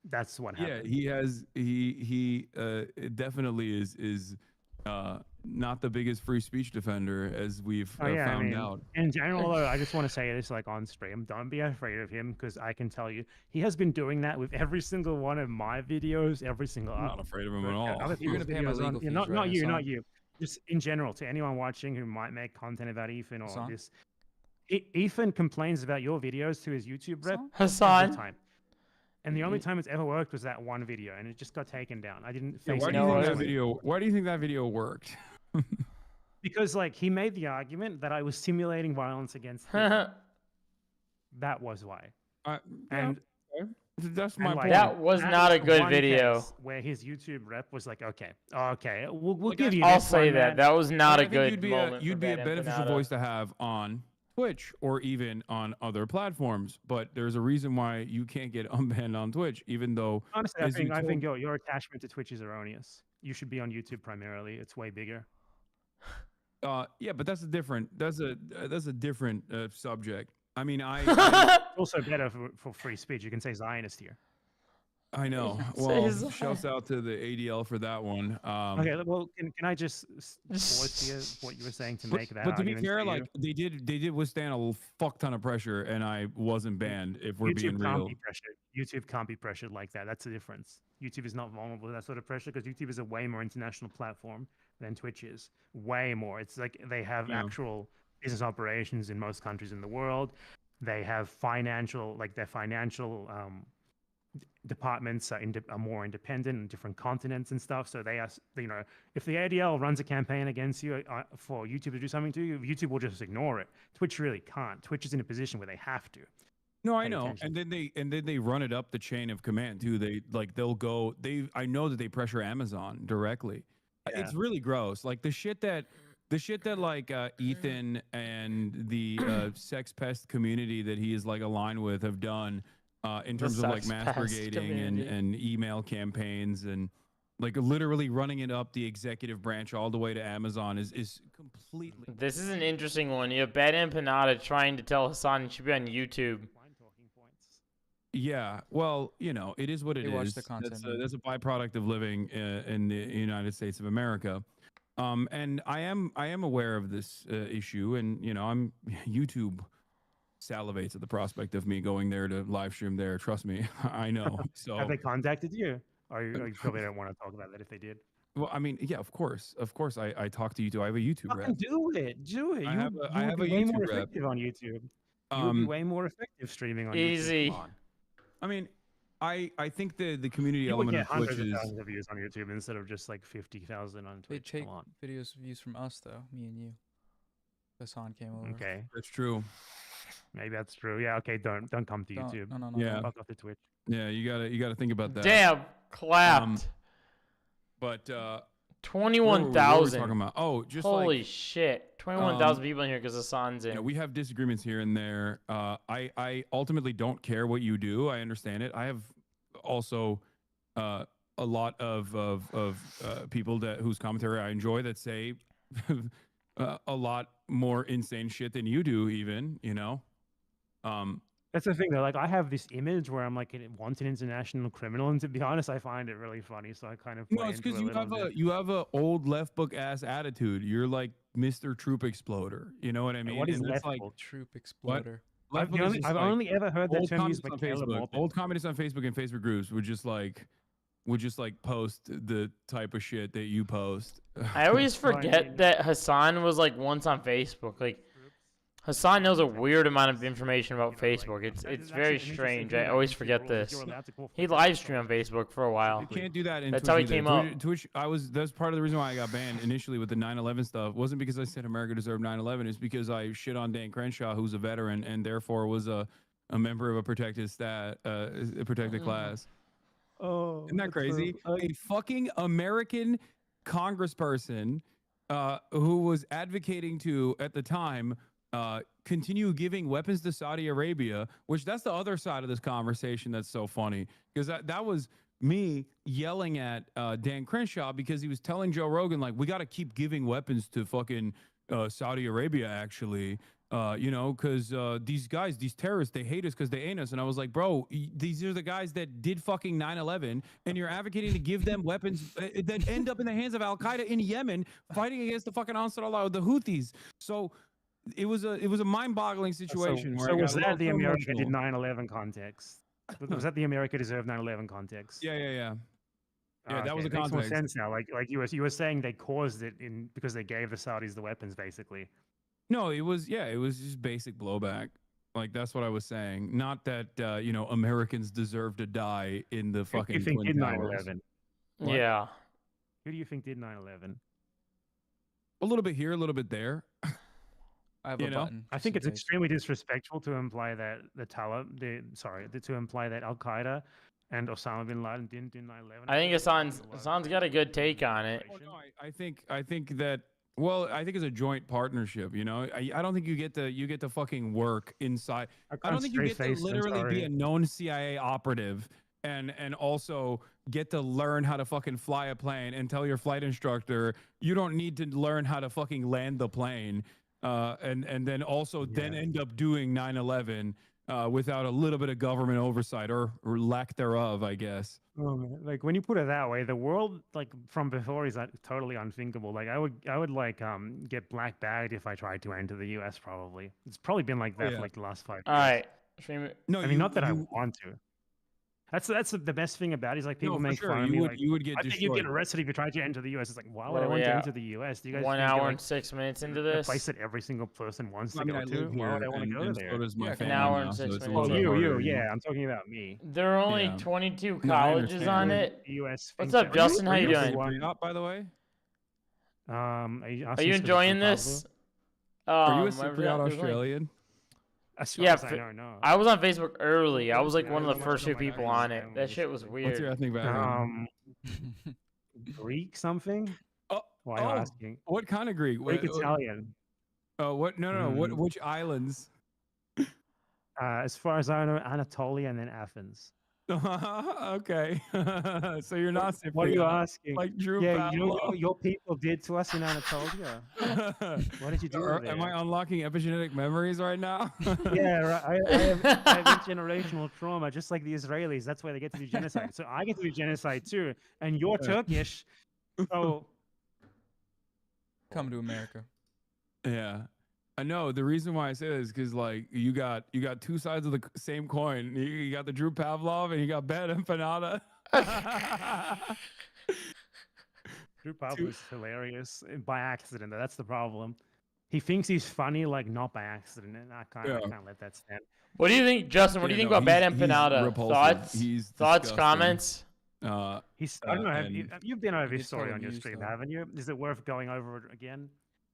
That's what
Yeah,
happened.
he has he definitely is not the biggest free speech defender, as we've
Oh yeah, I
found
mean,
out.
in general, though, I just want to say this like on stream. Don't be afraid of him because I can tell you he has been doing that with every single one of my videos, every single
I'm not afraid of him at all.
other
You're
people's
gonna pay him a
videos.
legal fees,
Not
right,
you, not
Hassan?
you. Just in general, to anyone watching who might make content about Ethan or
Hassan?
this. Ethan complains about your videos to his YouTube rep
Hassan?
every
Hassan.
time. And the only time it's ever worked was that one video, and it just got taken down. I didn't
Yeah,
face
why
it
do you think that
personally.
video? Why do you think that video worked?
Because like he made the argument that I was simulating violence against him. That was why.
Yeah,
And
that's
and
my
like
point.
That was
that
not a
the
good
one
video.
case where his YouTube rep was like, okay, we'll
Like,
give you
I'll
this
say
one,
that.
man.
That was not
I
a
think
good
you'd be
moment.
you'd
for
be a
Bad
beneficial
Empanada.
voice to have on Twitch or even on other platforms. But there's a reason why you can't get unbanned on Twitch, even though,
Honestly,
as you
I think
told,
your attachment to Twitch is erroneous. You should be on YouTube primarily. It's way bigger.
yeah, but that's a different subject. I mean,
Also better for free speech. You can say Zionist here.
I know.
Say
Well, shouts out to the ADL for that one.
Okay, well, can I just pause here what you were saying to make that
But to be
argument
fair,
to you?
like they did withstand a fuck ton of pressure, and I wasn't banned. If we're being
YouTube can't
real,
be pressured. YouTube can't be pressured like that. That's the difference. YouTube is not vulnerable to that sort of pressure because YouTube is a way more international platform than Twitch is. Way more. It's like they have
Yeah.
actual business operations in most countries in the world. They have their financial departments are more independent in different continents and stuff. So they are, if the ADL runs a campaign against you for YouTube to do something to you, YouTube will just ignore it. Twitch really can't. Twitch is in a position where they have to.
no, I
pay
know.
attention.
And then they run it up the chain of command too. I know that they pressure Amazon directly.
Yeah.
It's really gross. Like the shit that like Ethan and the sex pest community that he is like aligned with have done in terms of like
sex
mass
pest
brigading
community.
and email campaigns and like literally running it up the executive branch all the way to Amazon is completely.
This is an interesting one. You have Bad Empanada trying to tell Hassan he should be on YouTube.
Yeah, well, it is what it
They watch
is.
the content,
That's a byproduct of living in the United States of America. And I am aware of this issue, and I'm YouTube salivates at the prospect of me going there to live stream there. Trust me, I know. So
Have they contacted you? Or you probably don't want to talk about that if they did.
well, I mean, yeah, of course, I talk to YouTube. I have a YouTube
Fucking
rep.
do it. Do it.
I
You
have
would
a
be way
YouTube
more
rep.
effective on YouTube. You would be way more effective streaming on
Easy.
YouTube. Come on.
I mean, I think the community
You would
element
get
of Twitch
hundreds of
is.
thousands of views on YouTube instead of just like 50,000 on
They
Twitch.
take
Come on.
videos views from us though, me and you. Hassan came over.
Okay.
That's true.
Maybe that's true. Yeah, okay, don't come to YouTube.
No.
Yeah.
Fuck off to Twitch.
Yeah, you gotta think about that.
Damn, clapped.
But Where were we talking
21,000.
about? Oh, just
Holy
like
shit. 21,000 people in here because Hasan's in.
yeah, we have disagreements here and there. I ultimately don't care what you do. I understand it. I have also a lot of people whose commentary I enjoy that say a lot more insane shit than you do, even, you know.
That's the thing though. Like I have this image where I'm like once an international criminal, and to be honest, I find it really funny. So I kind of play
No, it's
into
because
it a little bit.
you have a old left book ass attitude. You're like Mr. Troop Exploder. You know what I mean?
What is
And
left
that's like
book?
Troop exploder.
left book is just
I've
like
only ever heard that
old
term used
communists
by
on
Caleb
Facebook.
Morton.
Old communists on Facebook and Facebook groups would just like post the type of shit that you post.
I always
Well, I
forget
mean-
that Hasan was like once on Facebook. Like Hasan knows a weird amount of information about Facebook. It's very strange. I always forget this. He live streamed on Facebook for a while.
You can't do that in
That's
Twitch
how he
either.
came up.
Twitch, that's part of the reason why I got banned initially with the 9/11 stuff. Wasn't because I said America deserved 9/11. It's because I shit on Dan Crenshaw, who's a veteran and therefore was a member of a protected class.
Oh,
Isn't that crazy? A fucking American congressperson who was advocating to, at the time, continue giving weapons to Saudi Arabia, which that's the other side of this conversation that's so funny, because that was me yelling at Dan Crenshaw because he was telling Joe Rogan, like, we got to keep giving weapons to fucking Saudi Arabia, actually. You know, because these guys, these terrorists, they hate us because they ain't us. And I was like, bro, these are the guys that did fucking 9/11, and you're advocating to give them weapons that end up in the hands of Al Qaeda in Yemen, fighting against the fucking Ansar Allah, the Houthis. So it was a mind-boggling situation.
So was that the America did 9/11 context? Was that the America deserved 9/11 context?
Yeah. Yeah, that
Okay,
was the
it makes more
context.
sense now. Like you were saying they caused it because they gave the Saudis the weapons, basically.
No, it was just basic blowback. Like, that's what I was saying. Not that you know, Americans deserve to die in the fucking
Who do you think
Twin
did
Towers.
9/11?
What?
Yeah.
Who do you think did 9/11?
A little bit here, a little bit there.
I have
You
a
know?
button.
I
just
think
in
it's
case.
extremely disrespectful to imply that to imply that Al Qaeda and Osama bin Laden didn't do 9/11.
I think Hasan's got a good take on it.
Oh, no, I think that. Well, I think it's a joint partnership. You know, I don't think you get to fucking work inside. I don't think you get to literally be a known CIA operative and also get to learn how to fucking fly a plane and tell your flight instructor you don't need to learn how to fucking land the plane, and then also then end up doing 9/11 without a little bit of government oversight or lack thereof, I guess.
Oh, man. Like when you put it that way, the world like from before is totally unthinkable. Like I would like get black bagged if I tried to enter the US. Probably it's probably been like that
Yeah.
for like the last 5 years.
All right.
No,
I mean, not that I want to. That's the best thing about it is like people
for
make
sure.
fun of me. Like,
You would get
I think
destroyed.
you'd get arrested if you tried to enter the US. It's like, why would
Well,
I want to
yeah.
enter the US? Do you guys
1
think
hour
you're,
and 6 minutes into
like, a
this.
place that every single person wants to
I mean,
go
I
to?
live
Why
here,
would I want to go
and so
there?
does my
Yeah,
family
hour and
now,
6
so it's a
minutes.
little
Oh,
bit
you,
harder,
yeah.
know?
I'm talking about me.
There are only
Yeah.
22
No, I
colleges
understand.
on
Well,
it.
The US.
What's
thinks
up,
that-
Justin? How you
Are
doing?
one-
Up, by the way?
Are you,
Are
asking
you
us for the
enjoying
True
this?
Are you a
I
Cypriot
forgot, there's only-
Australian?
As far
Yeah,
as I know, no.
I was on Facebook early. I was like
Yeah,
one
I
of the
watched
first
it
few
on my
people
cousin's
on it.
family,
That shit was
basically.
What's your
weird.
ethnic background?
Greek something?
Oh,
Why are you asking?
what kind of Greek?
Greek Italian.
What? No. What?
Mm.
Which islands?
As far as I know, Anatolia and then Athens.
Okay. So you're not Cypriot.
What are you asking?
Like Drew
Yeah, you know
Pavlov.
what your people did to us in Anatolia. What did you do there?
Am I unlocking epigenetic memories right now?
Yeah, right. I have intergenerational trauma, just like the Israelis. That's why they get to do genocide. So I get to do genocide too. And you're Turkish. So
Come to America.
Yeah. I know. The reason why I say this is because, like, you got two sides of the same coin. You got the Drew Pavlov and you got Bad Empanada.
Drew Pablo is hilarious by accident. That's the problem. He thinks he's funny, like not by accident, and I can't let that stand.
What do you think, Justin? What do you think about Bad Empanada? Thoughts? Thoughts?
disgusting.
Comments?
I don't know. You've been over
He
this
gets
story
all
on your
abused,
stream,
though.
haven't you? Is it worth going over it again?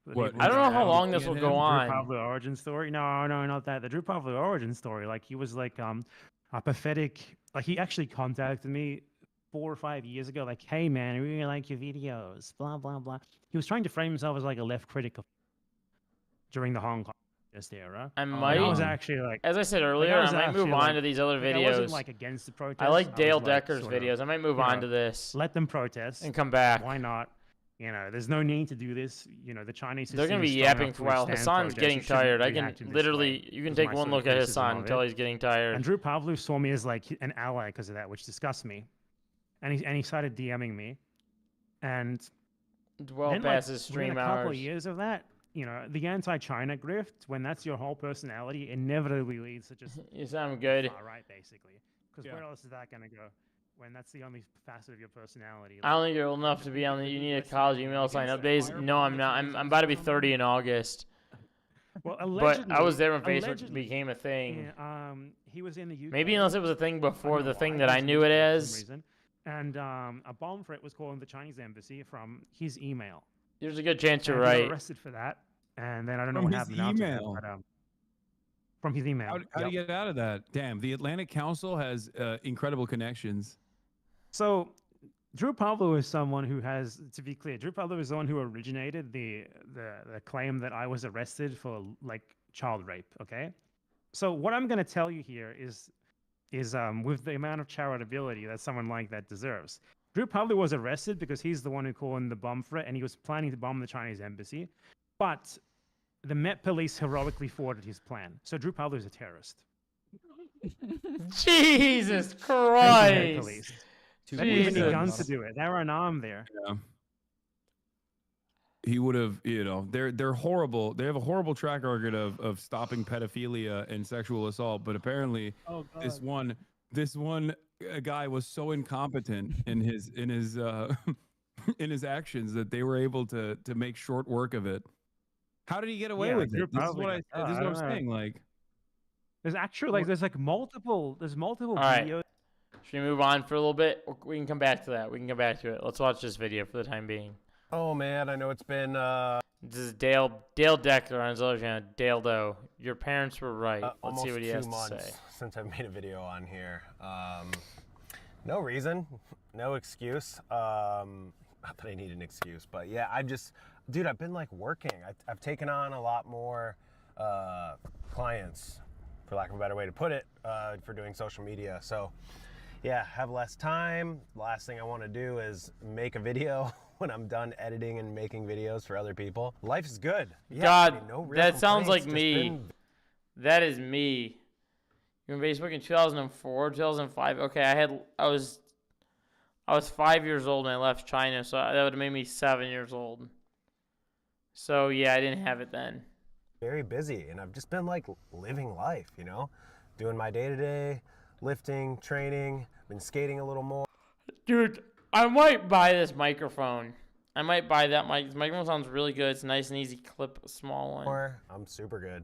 For the
What?
people
I
who
don't know how
know?
long this will
Drew
go
Drew
on.
Pablo origin story? No, not that. The Drew Pablo origin story. Like he was like a pathetic. Like he actually contacted me 4 or 5 years ago, like, hey man, I really like your videos, blah blah blah. He was trying to frame himself as like a left critic of during the Hong Kong protest era.
I
And
might,
I was actually like,
as I said earlier,
was
I might move
actually,
on
like-
to these other
like, I wasn't
videos.
like against the protest.
I like
was,
Dale
like,
Decker's
sort of,
videos. I might move
you
on
know,
to this
let them protest
and come back.
Why not? You know, there's no need to do this. You know, the Chinese.
They're
going
gonna
to
be yapping for a while. Hassan's getting tired. I can literally, you can take one look at Hassan and tell he's getting
And
tired.
Drew Pavlov saw me as like an ally because of that, which disgusts me. And he started DMing me, and
Well
then,
past
like,
his
within
stream
a couple of
hours.
years of that, you know, the anti-China grift, when that's your whole personality, inevitably leads to just
You sound good.
far right, basically. Because
Yeah.
where else is that going to go? When that's the only facet of your personality.
I don't think you're old enough to be on the. You need a college email sign up days. No, I'm not. I'm about to be 30 in August.
Well,
But
allegedly,
I was there when Facebook
allegedly,
became a thing.
yeah, he was in the UK.
Maybe unless it was a thing
I
before
don't
the
know
thing
why,
that
he
I
was in
knew
the
it
UK for
as.
some reason. And a bomb threat was calling the Chinese embassy from his email.
There's a good chance you're
And he got
right.
arrested for that. And then I don't know
From
what
his
happened after that,
email?
but, from his email.
How do
Yep.
you get out of that? Damn, the Atlantic Council has incredible connections.
So Drew Pavlov is someone who has, to be clear, Drew Pavlov is the one who originated the claim that I was arrested for like child rape. Okay, so what I'm going to tell you here is with the amount of charitability that someone like that deserves. Drew Pavlov was arrested because he's the one who called in the bomb threat, and he was planning to bomb the Chinese embassy, but the Met Police heroically thwarted his plan. So Drew Pavlov is a terrorist.
Jesus
Met
Christ.
Police.
Two
They didn't even need
Jesus.
guns to do it. They were unarmed there.
Yeah. He would have, you know, they're horrible. They have a horrible track record of stopping pedophilia and sexual assault, but apparently this one guy was so incompetent in his in his actions that they were able to make short work of it. How did he get away
Yeah,
with
you're
it? This is
probably
what
like,
this is
I
what I'm
don't know.
saying. Like,
There's actually like there's multiple
All right.
videos.
Should we move on for a little bit? We can come back to that. We can come back to it. Let's watch this video for the time being.
Oh man, I know it's been
This is Dale Decker on his other channel. Dale Doe. Your parents were right. Let's
almost
see what he
2
has to
months
say.
since I've made a video on here. No reason, no excuse. Not that I need an excuse, but yeah, dude, I've been like working. I've taken on a lot more clients, for lack of a better way to put it, for doing social media. So yeah, have less time. Last thing I want to do is make a video when I'm done editing and making videos for other people. Life is good. Yeah,
God,
I mean, no real
that sounds
complaints,
like
just
me.
been
That is me. You were on Facebook in 2004, 2005. Okay, I was 5 years old when I left China, so that would have made me 7 years old. So yeah, I didn't have it then.
very busy, and I've just been like living life, you know, doing my day-to-day, lifting, training, been skating a little more.
Dude, I might buy this microphone. I might buy that mic. This microphone sounds really good. It's a nice and easy clip, a small one.
I'm super good.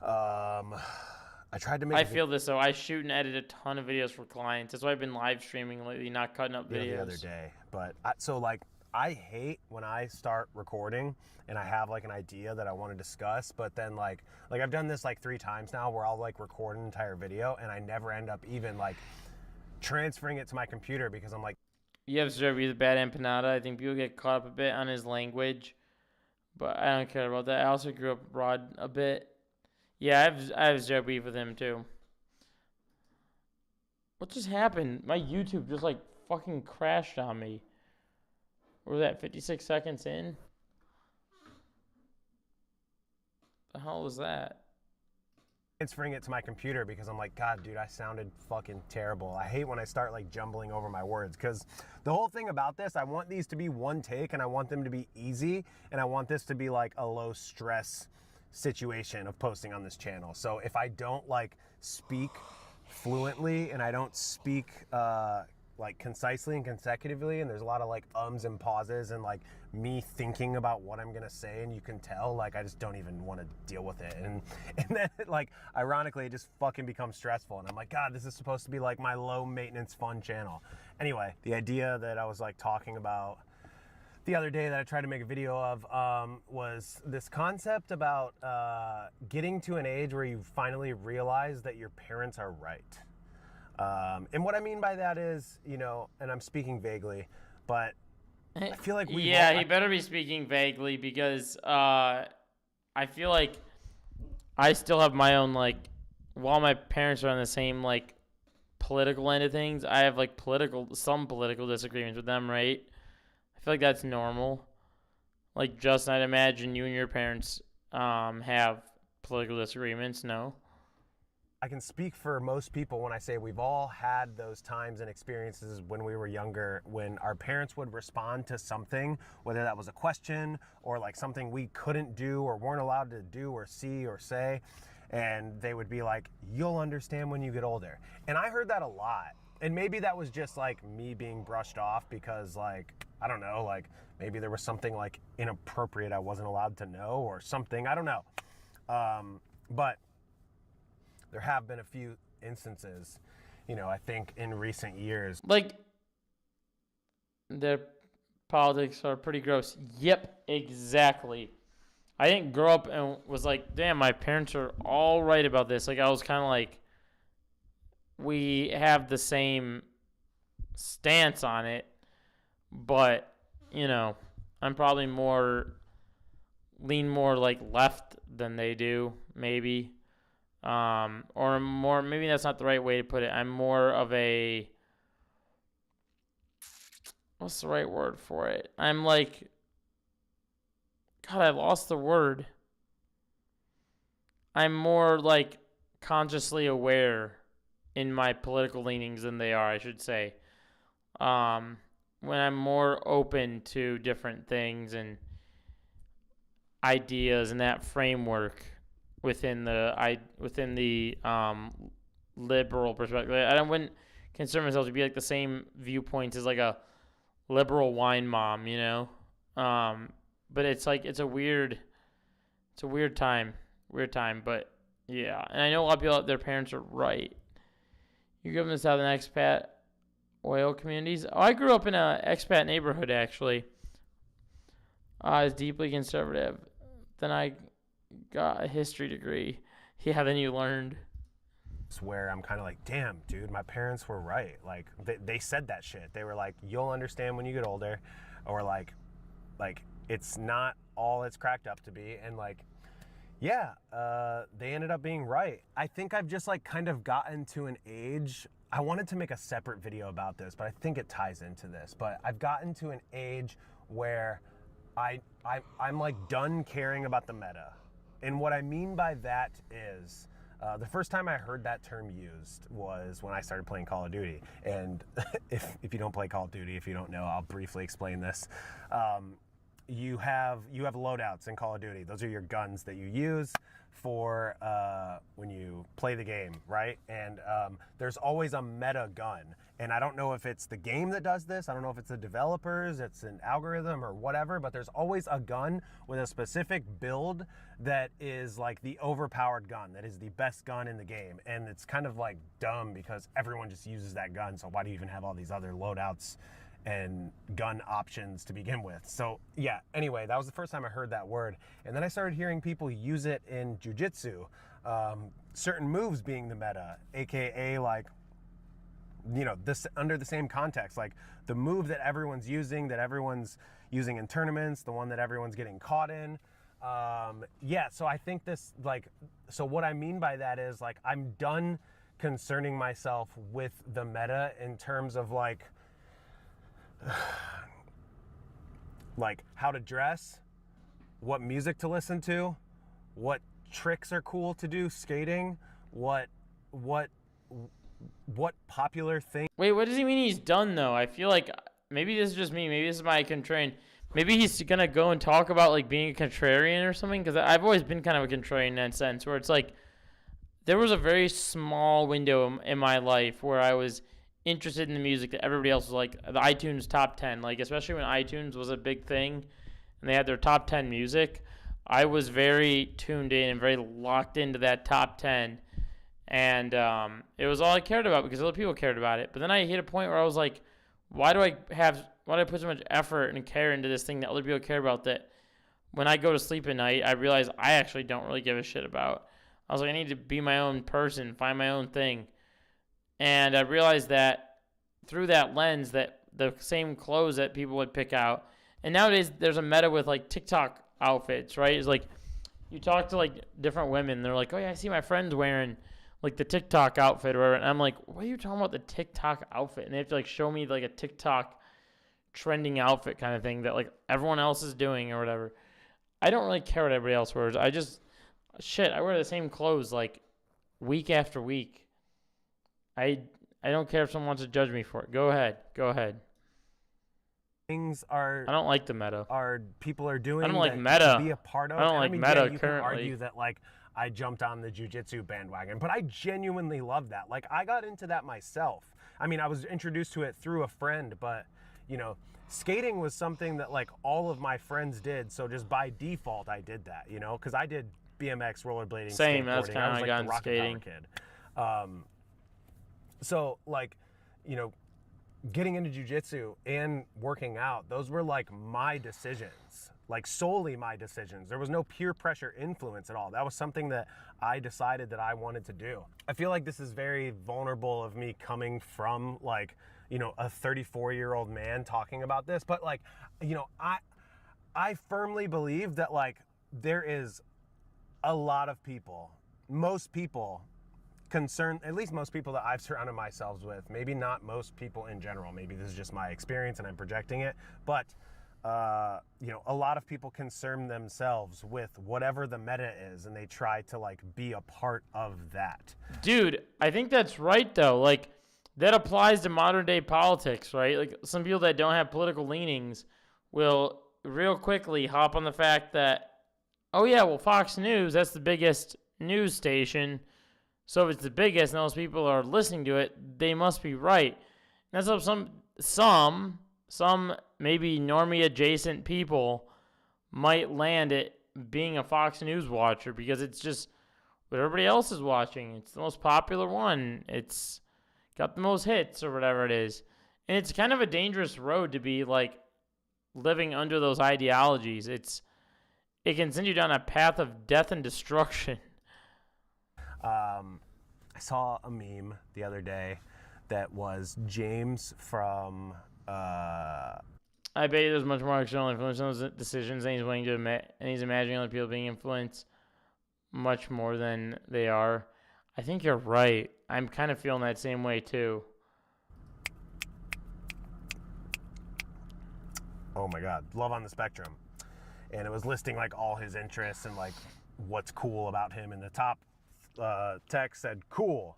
I tried to make
I feel this though. I shoot and edit a ton of videos for clients. That's why I've been live streaming lately, not cutting up videos.
the other day, but I hate when I start recording and I have like an idea that I want to discuss, but then like I've done this like 3 times now where I'll like record an entire video and I never end up even like transferring it to my computer because I'm like,
You have Zerby the Bad Empanada. I think people get caught up a bit on his language, but I don't care about that. I also grew up abroad a bit. Yeah, I have zero beef with him too. What just happened? My YouTube just like fucking crashed on me. What was that, 56 seconds in? The hell was that?
transferring it to my computer because I'm like, God, dude, I sounded fucking terrible. I hate when I start like jumbling over my words because the whole thing about this, I want these to be one take and I want them to be easy and I want this to be like a low stress situation of posting on this channel. So if I don't like speak fluently and I don't speak like concisely and consecutively and there's a lot of like ums and pauses and like me thinking about what I'm gonna say and you can tell like I just don't even want to deal with it and then like ironically it just fucking becomes stressful and I'm like, God, this is supposed to be like my low maintenance fun channel. Anyway, the idea that I was like talking about the other day that I tried to make a video of was this concept about getting to an age where you finally realize that your parents are right. And what I mean by that is, you know, and I'm speaking vaguely, but I feel like we
he better be speaking vaguely because I feel like I still have my own, like, while my parents are on the same, like, political end of things, I have, like, some political disagreements with them, right? I feel like that's normal. Like, Justin, I'd imagine you and your parents have political disagreements, no?
I can speak for most people when I say we've all had those times and experiences when we were younger when our parents would respond to something, whether that was a question or like something we couldn't do or weren't allowed to do or see or say, and they would be like, you'll understand when you get older. And I heard that a lot. And maybe that was just like me being brushed off because, like, I don't know, like maybe there was something like inappropriate I wasn't allowed to know or something, I don't know. But there have been a few instances, you know, I think in recent years.
Like, their politics are pretty gross. Yep, exactly. I didn't grow up and was like, damn, my parents are all right about this. Like, I was kind of like, we have the same stance on it, but, you know, I'm probably lean more like left than they do, maybe. Or more, maybe that's not the right way to put it. I'm more of a, what's the right word for it? I'm like, God, I lost the word. I'm more like consciously aware in my political leanings than they are, I should say. When I'm more open to different things and ideas and that framework within the liberal perspective. I wouldn't consider myself to be like the same viewpoints as like a liberal wine mom, you know. But it's like it's a weird time, But yeah, and I know a lot of people, their parents are right. You grew up in the southern expat oil communities. Oh, I grew up in a expat neighborhood actually. I was deeply conservative. Then I got a history degree. Yeah, then you learned.
It's where I'm kind of like, damn, dude, my parents were right. Like, they said that shit. They were like, you'll understand when you get older. Or like it's not all it's cracked up to be. And like, yeah, they ended up being right. I think I've just like kind of gotten to an age. I wanted to make a separate video about this, but I think it ties into this. But I've gotten to an age where I'm like done caring about the meta. And what I mean by that is, the first time I heard that term used was when I started playing Call of Duty. And if you don't play Call of Duty, if you don't know, I'll briefly explain this. You have loadouts in Call of Duty. Those are your guns that you use for when you play the game, right? And there's always a meta gun. And I don't know if it's the game that does this. I don't know if it's the developers, it's an algorithm or whatever, but there's always a gun with a specific build that is like the overpowered gun, that is the best gun in the game. And it's kind of like dumb because everyone just uses that gun. So why do you even have all these other loadouts and gun options to begin with? So yeah, anyway, that was the first time I heard that word. And then I started hearing people use it in jiu-jitsu, certain moves being the meta, AKA like, you know, this under the same context, like the move that everyone's using in tournaments, the one that everyone's getting caught in. Yeah, so I think this, like, so what I mean by that is like, I'm done concerning myself with the meta in terms of like how to dress, what music to listen to, what tricks are cool to do skating, what popular thing.
Wait, what does he mean he's done though? I feel like maybe this is just me. Maybe this is my contrarian. Maybe he's gonna go and talk about like being a contrarian or something. Because I've always been kind of a contrarian in that sense, where it's like there was a very small window in my life where I was interested in the music that everybody else was like the iTunes top 10. Like especially when iTunes was a big thing, and they had their top 10 music. I was very tuned in and very locked into that top 10. And it was all I cared about because other people cared about it. But then I hit a point where I was like, why do I put so much effort and care into this thing that other people care about that when I go to sleep at night, I realize I actually don't really give a shit about? I was like, I need to be my own person, find my own thing. And I realized that through that lens, that the same clothes that people would pick out. And nowadays, there's a meta with like TikTok outfits, right? It's like you talk to like different women. They're like, oh, yeah, I see my friends wearing like the TikTok outfit or whatever. And I'm like, what are you talking about, the TikTok outfit? And they have to like show me like a TikTok trending outfit kind of thing that like everyone else is doing or whatever. I don't really care what everybody else wears. I wear the same clothes like week after week. I don't care if someone wants to judge me for it. Go ahead.
Things are.
I don't like the meta.
People are doing.
I don't like
that
meta.
To be a part of.
I don't like
mean,
meta
yeah, you
currently.
can argue that like I jumped on the jiu-jitsu bandwagon, but I genuinely love that. Like I got into that myself. I mean, I was introduced to it through a friend, but you know, skating was something that like all of my friends did. So just by default, I did that. You know, because I did BMX, rollerblading,
same.
skateboarding.
That's kind of
I was
how I
like
got
the
into
rocket
skating.
power kid. So like, you know, getting into jiu-jitsu and working out, those were like my decisions, like solely my decisions. There was no peer pressure influence at all. That was something that I decided that I wanted to do. I feel like this is very vulnerable of me coming from like, you know, a 34-year-old man talking about this, but like, you know, I firmly believe that like there is a lot of people, most people concerned, at least most people that I've surrounded myself with, maybe not most people in general, maybe this is just my experience and I'm projecting it, but you know, a lot of people concern themselves with whatever the meta is and they try to like be a part of that.
Dude, I think that's right though. Like that applies to modern day politics, right? Like some people that don't have political leanings will real quickly hop on the fact that, oh yeah, well Fox News, that's the biggest news station. So if it's the biggest and those people are listening to it, they must be right. And that's how some maybe normie adjacent people might land at being a Fox News watcher because it's just what everybody else is watching. It's the most popular one. It's got the most hits or whatever it is. And it's kind of a dangerous road to be like living under those ideologies. It can send you down a path of death and destruction.
I saw a meme the other day that was James from.
I bet there's much more external influence on those decisions, and he's willing to admit, and he's imagining other people being influenced much more than they are. I think you're right. I'm kind of feeling that same way too.
Oh my God, Love on the Spectrum, and it was listing like all his interests and like what's cool about him, and the top text said cool,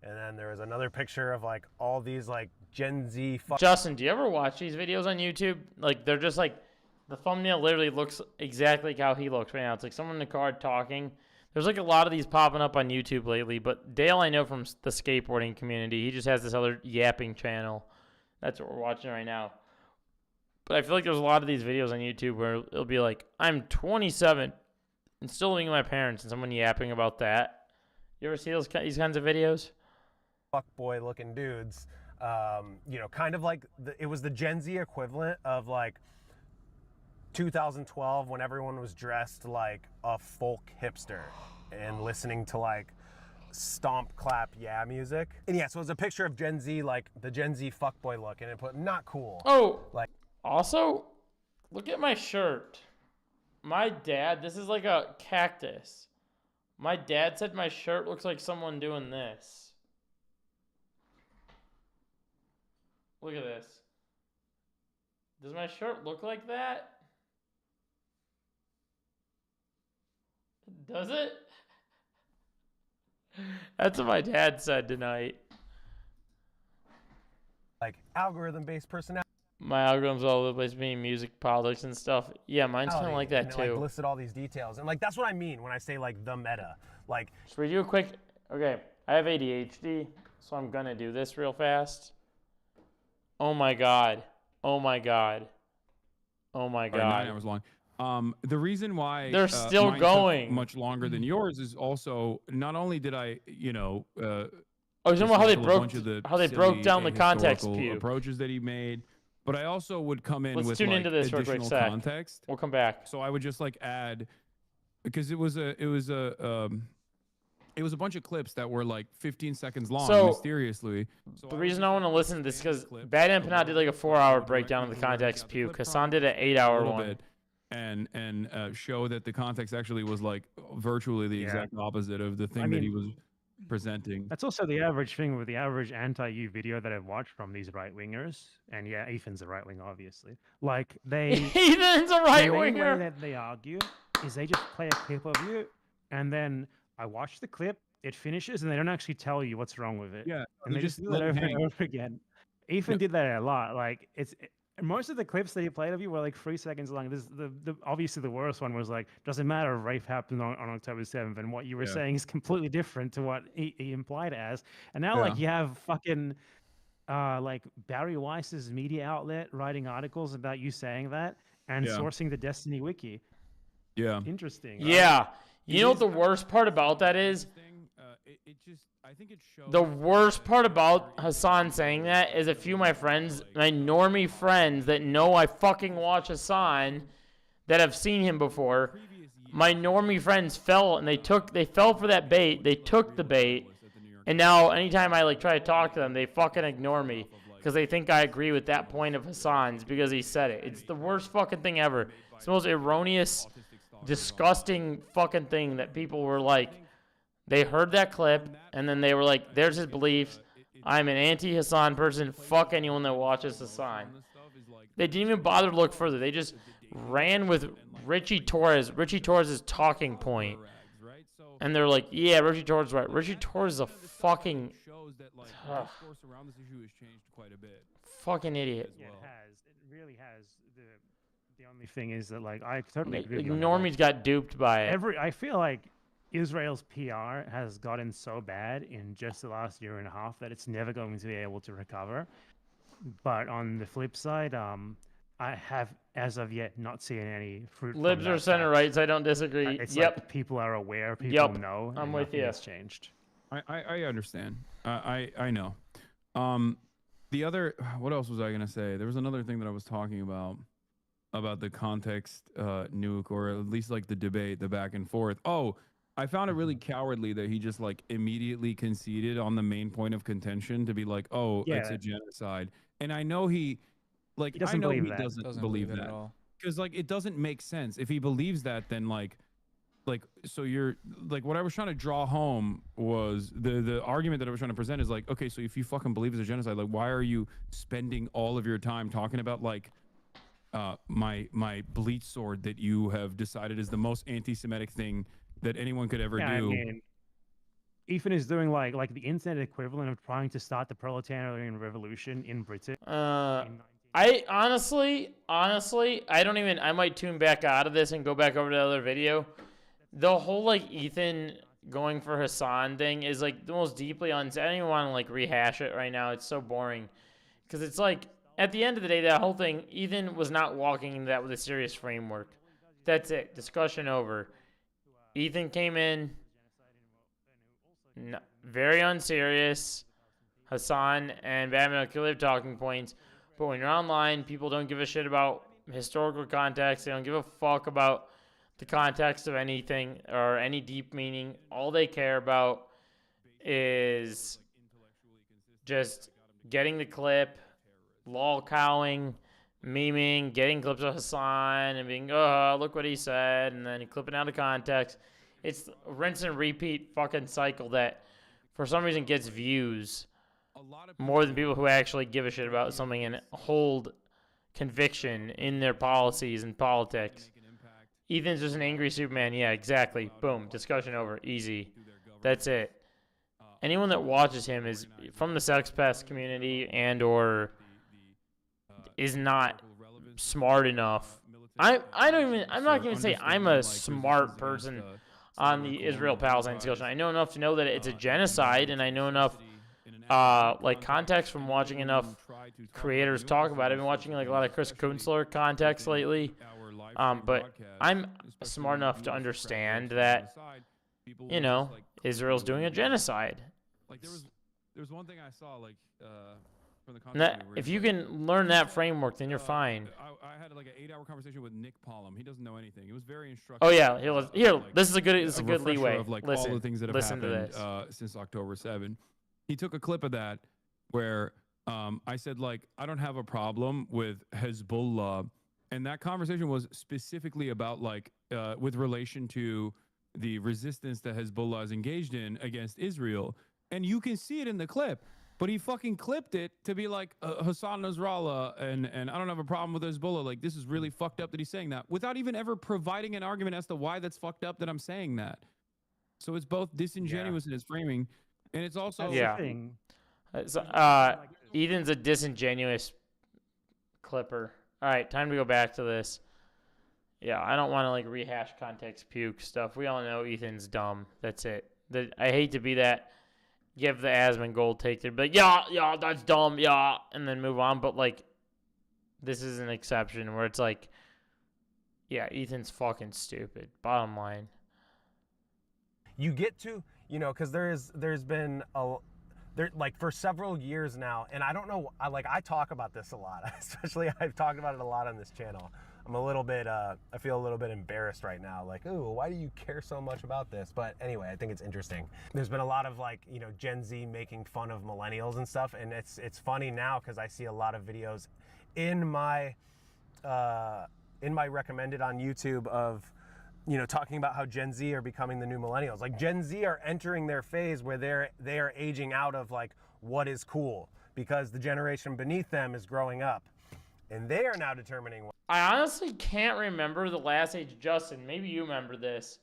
and then there was another picture of like all these like Gen Z
Justin, do you ever watch these videos on YouTube? Like they're just like the thumbnail literally looks exactly like how he looks right now. It's like someone in the car talking. There's like a lot of these popping up on YouTube lately, but Dale I know from the skateboarding community. He just has this other yapping channel. That's what we're watching right now. But I feel like there's a lot of these videos on YouTube where it'll be like, I'm 27 and still living with my parents, and someone yapping about that. You ever see these kinds of videos?
Fuckboy looking dudes, you know, kind of like it was the Gen Z equivalent of like 2012 when everyone was dressed like a folk hipster and listening to like stomp, clap, yeah music. And yeah, so it was a picture of Gen Z, like the Gen Z fuckboy look, and it put not cool.
Oh,
like
also, look at my shirt. My dad, this is like a cactus. My dad said my shirt looks like someone doing this. Look at this. Does my shirt look like that? Does it? That's what my dad said tonight.
Like algorithm-based personality.
My algorithm's all over the place, being music, politics, and stuff. Yeah, mine's kind of like that too.
Like listed all these details, and like that's what I mean when I say like the meta. Like,
should we do a quick? Okay, I have ADHD, so I'm gonna do this real fast. Oh my god! Oh my god! Oh my god!
9 hours long. The reason why
they're still
mine
going
took much longer than yours is also not only did I,
oh, you're talking about how they broke down the context
historical approaches that he made. But I also would come in with
tune
like
into this for a quick
additional
sec.
context.
We'll come back.
So I would just like add, because it was a it was a bunch of clips that were like 15 seconds long,
So,
mysteriously. So
The
I
reason
was
I want
just
to
able
listen to this
scan the
because
clips,
Bad
the
Empanada did like a
directly
4-hour
to
breakdown of the
where I
context
got the
puke.
clip
Hassan
from,
did an
a
8-hour
little
one.
bit, and show that the context actually was like virtually the
Yeah.
exact opposite of the thing
I
that he
mean,
was presenting.
that's also the average thing with the average anti-U video that I've watched from these right wingers. And yeah, Ethan's a right winger, obviously. Like
Ethan's a
the
right
main way
winger.
that they argue is they just play a clip of you, and then I watch the clip, it finishes, and they don't actually tell you what's wrong with it.
Yeah,
And
he
they just do
let
that
it
over
hang.
and over again. Ethan
Yeah.
did that a lot. Like most of the clips that he played of you were like 3 seconds long. This the obviously the worst one was like, doesn't matter if rape happened on October 7th, and what you were
Yeah.
saying is completely different to what he implied it as. And now like
Yeah.
you have fucking like Barry Weiss's media outlet writing articles about you saying that and
Yeah.
sourcing the Destiny wiki.
Yeah.
Interesting. right?
Yeah.
It
You know what
is
the
kind of
worst part about that is?
interesting. It just, I think it shows
The worst
that
part about
there is
Hassan saying that is a few of my friends, my normie friends that know I fucking watch Hassan, that have seen him before.
previous years,
My normie friends fell and they fell for that bait. They took the bait, and now anytime I like try to talk to them, they fucking ignore me because they think I agree with that point of Hassan's because he said it. It's the worst fucking thing ever. It's the most erroneous, disgusting fucking thing that people were like. They heard that clip and then they were like, "There's his beliefs. I'm an anti-Hassan person. Fuck anyone that watches Hassan." They didn't even bother to look further. They just ran with Richie Torres. Richie Torres' talking point. And they're like, yeah, Richie Torres is right. Richie Torres is a fucking
shows that like the discourse around this issue has changed quite a bit.
fucking idiot.
Yeah, it has. It really has. The only thing is that like I totally agree
Like,
with you on that, like,
Normie's got duped by it.
I feel like Israel's PR has gotten so bad in just the last year and a half that it's never going to be able to recover. But on the flip side, I have as of yet not seen any fruit. from
Libs are
that
center
fact.
rights. I don't disagree.
It's
Yep.
like people are aware, people
Yep,
know.
I'm
and
with
nothing
you.
has changed.
I understand. I know. The other, what else was I gonna say? There was another thing that I was talking about the context nuke, or at least like the debate, the back and forth. Oh, I found it really cowardly that he just like immediately conceded on the main point of contention to be like, oh, it's
Yeah.
a genocide. And I know he, like,
He doesn't
I know
believe
he
that.
doesn't believe
it
that
at all.
because like it doesn't make sense. If he believes that, then like so you're like, what I was trying to draw home was the argument that I was trying to present is like, okay, so if you fucking believe it's a genocide, like why are you spending all of your time talking about like my bleach sword that you have decided is the most anti-Semitic thing that anyone could ever
Yeah, I
do?
mean, Ethan is doing like the internet equivalent of trying to start the proletarian revolution in Britain.
I honestly, I might tune back out of this and go back over to the other video. The whole like Ethan going for Hassan thing is like the most deeply I don't even want to like rehash it right now. It's so boring because it's like at the end of the day, that whole thing, Ethan was not walking into that with a serious framework. That's it. Discussion over. Ethan came in very unserious. Hassan and Batman clearly have talking points. But when you're online, people don't give a shit about historical context. They don't give a fuck about the context of anything or any deep meaning. All they care about is just getting the clip, lol-cowing, memeing, getting clips of Hassan and being, oh, look what he said, and then clipping out of context. It's a rinse and repeat fucking cycle that for some reason gets views more than people who actually give a shit about something and hold conviction in their policies and politics. Ethan's just an angry Superman. Yeah, exactly. Boom. Discussion over. Easy. That's it. Anyone that watches him is from the sex pest community and or is not smart enough. I'm not going to say I'm a smart person on the Israel-Palestine discussion. I know enough to know that it's a genocide, and I know enough like context from watching enough creators talk about it. I've been watching like a lot of Chris Kunstler context lately. But I'm smart enough to understand that, you know, Israel's doing a genocide.
Like there was one thing I saw, like from the context.
If you can learn that framework, then you're fine.
I had like an 8-hour conversation with Nick Pollum. He doesn't know anything. It was very instructive.
Oh yeah, here.
Like,
This is a good
refresher
leeway.
of like
Listen,
all the things that have
listen to
happened
this.
since October 7. He took a clip of that where I said like I don't have a problem with Hezbollah, and that conversation was specifically about like with relation to the resistance that Hezbollah is engaged in against Israel, and you can see it in the clip. But he fucking clipped it to be like Hassan Nasrallah and I don't have a problem with Hezbollah. Like, this is really fucked up that he's saying that without even ever providing an argument as to why that's fucked up that I'm saying that. So it's both disingenuous in his framing, and it's also
Yeah. Ethan's a disingenuous clipper. All right, time to go back to this. Yeah, I don't want to like rehash context puke stuff. We all know Ethan's dumb. That's it. I hate to be that. Give the Asman gold take there, but yeah, that's dumb, yeah, and then move on. But like, this is an exception where it's like, yeah, Ethan's fucking stupid. Bottom line.
You get to, because there's been like for several years now, and I don't know, I talk about this a lot, especially I've talked about it a lot on this channel. I'm a little bit, I feel a little bit embarrassed right now. Like, ooh, why do you care so much about this? But anyway, I think it's interesting. There's been a lot of like, Gen Z making fun of millennials and stuff. And it's funny now because I see a lot of videos in my recommended on YouTube of, talking about how Gen Z are becoming the new millennials. Like Gen Z are entering their phase where they are aging out of like what is cool because the generation beneath them is growing up. And they are now determining what.
I honestly can't remember the last age. Justin, maybe you remember this.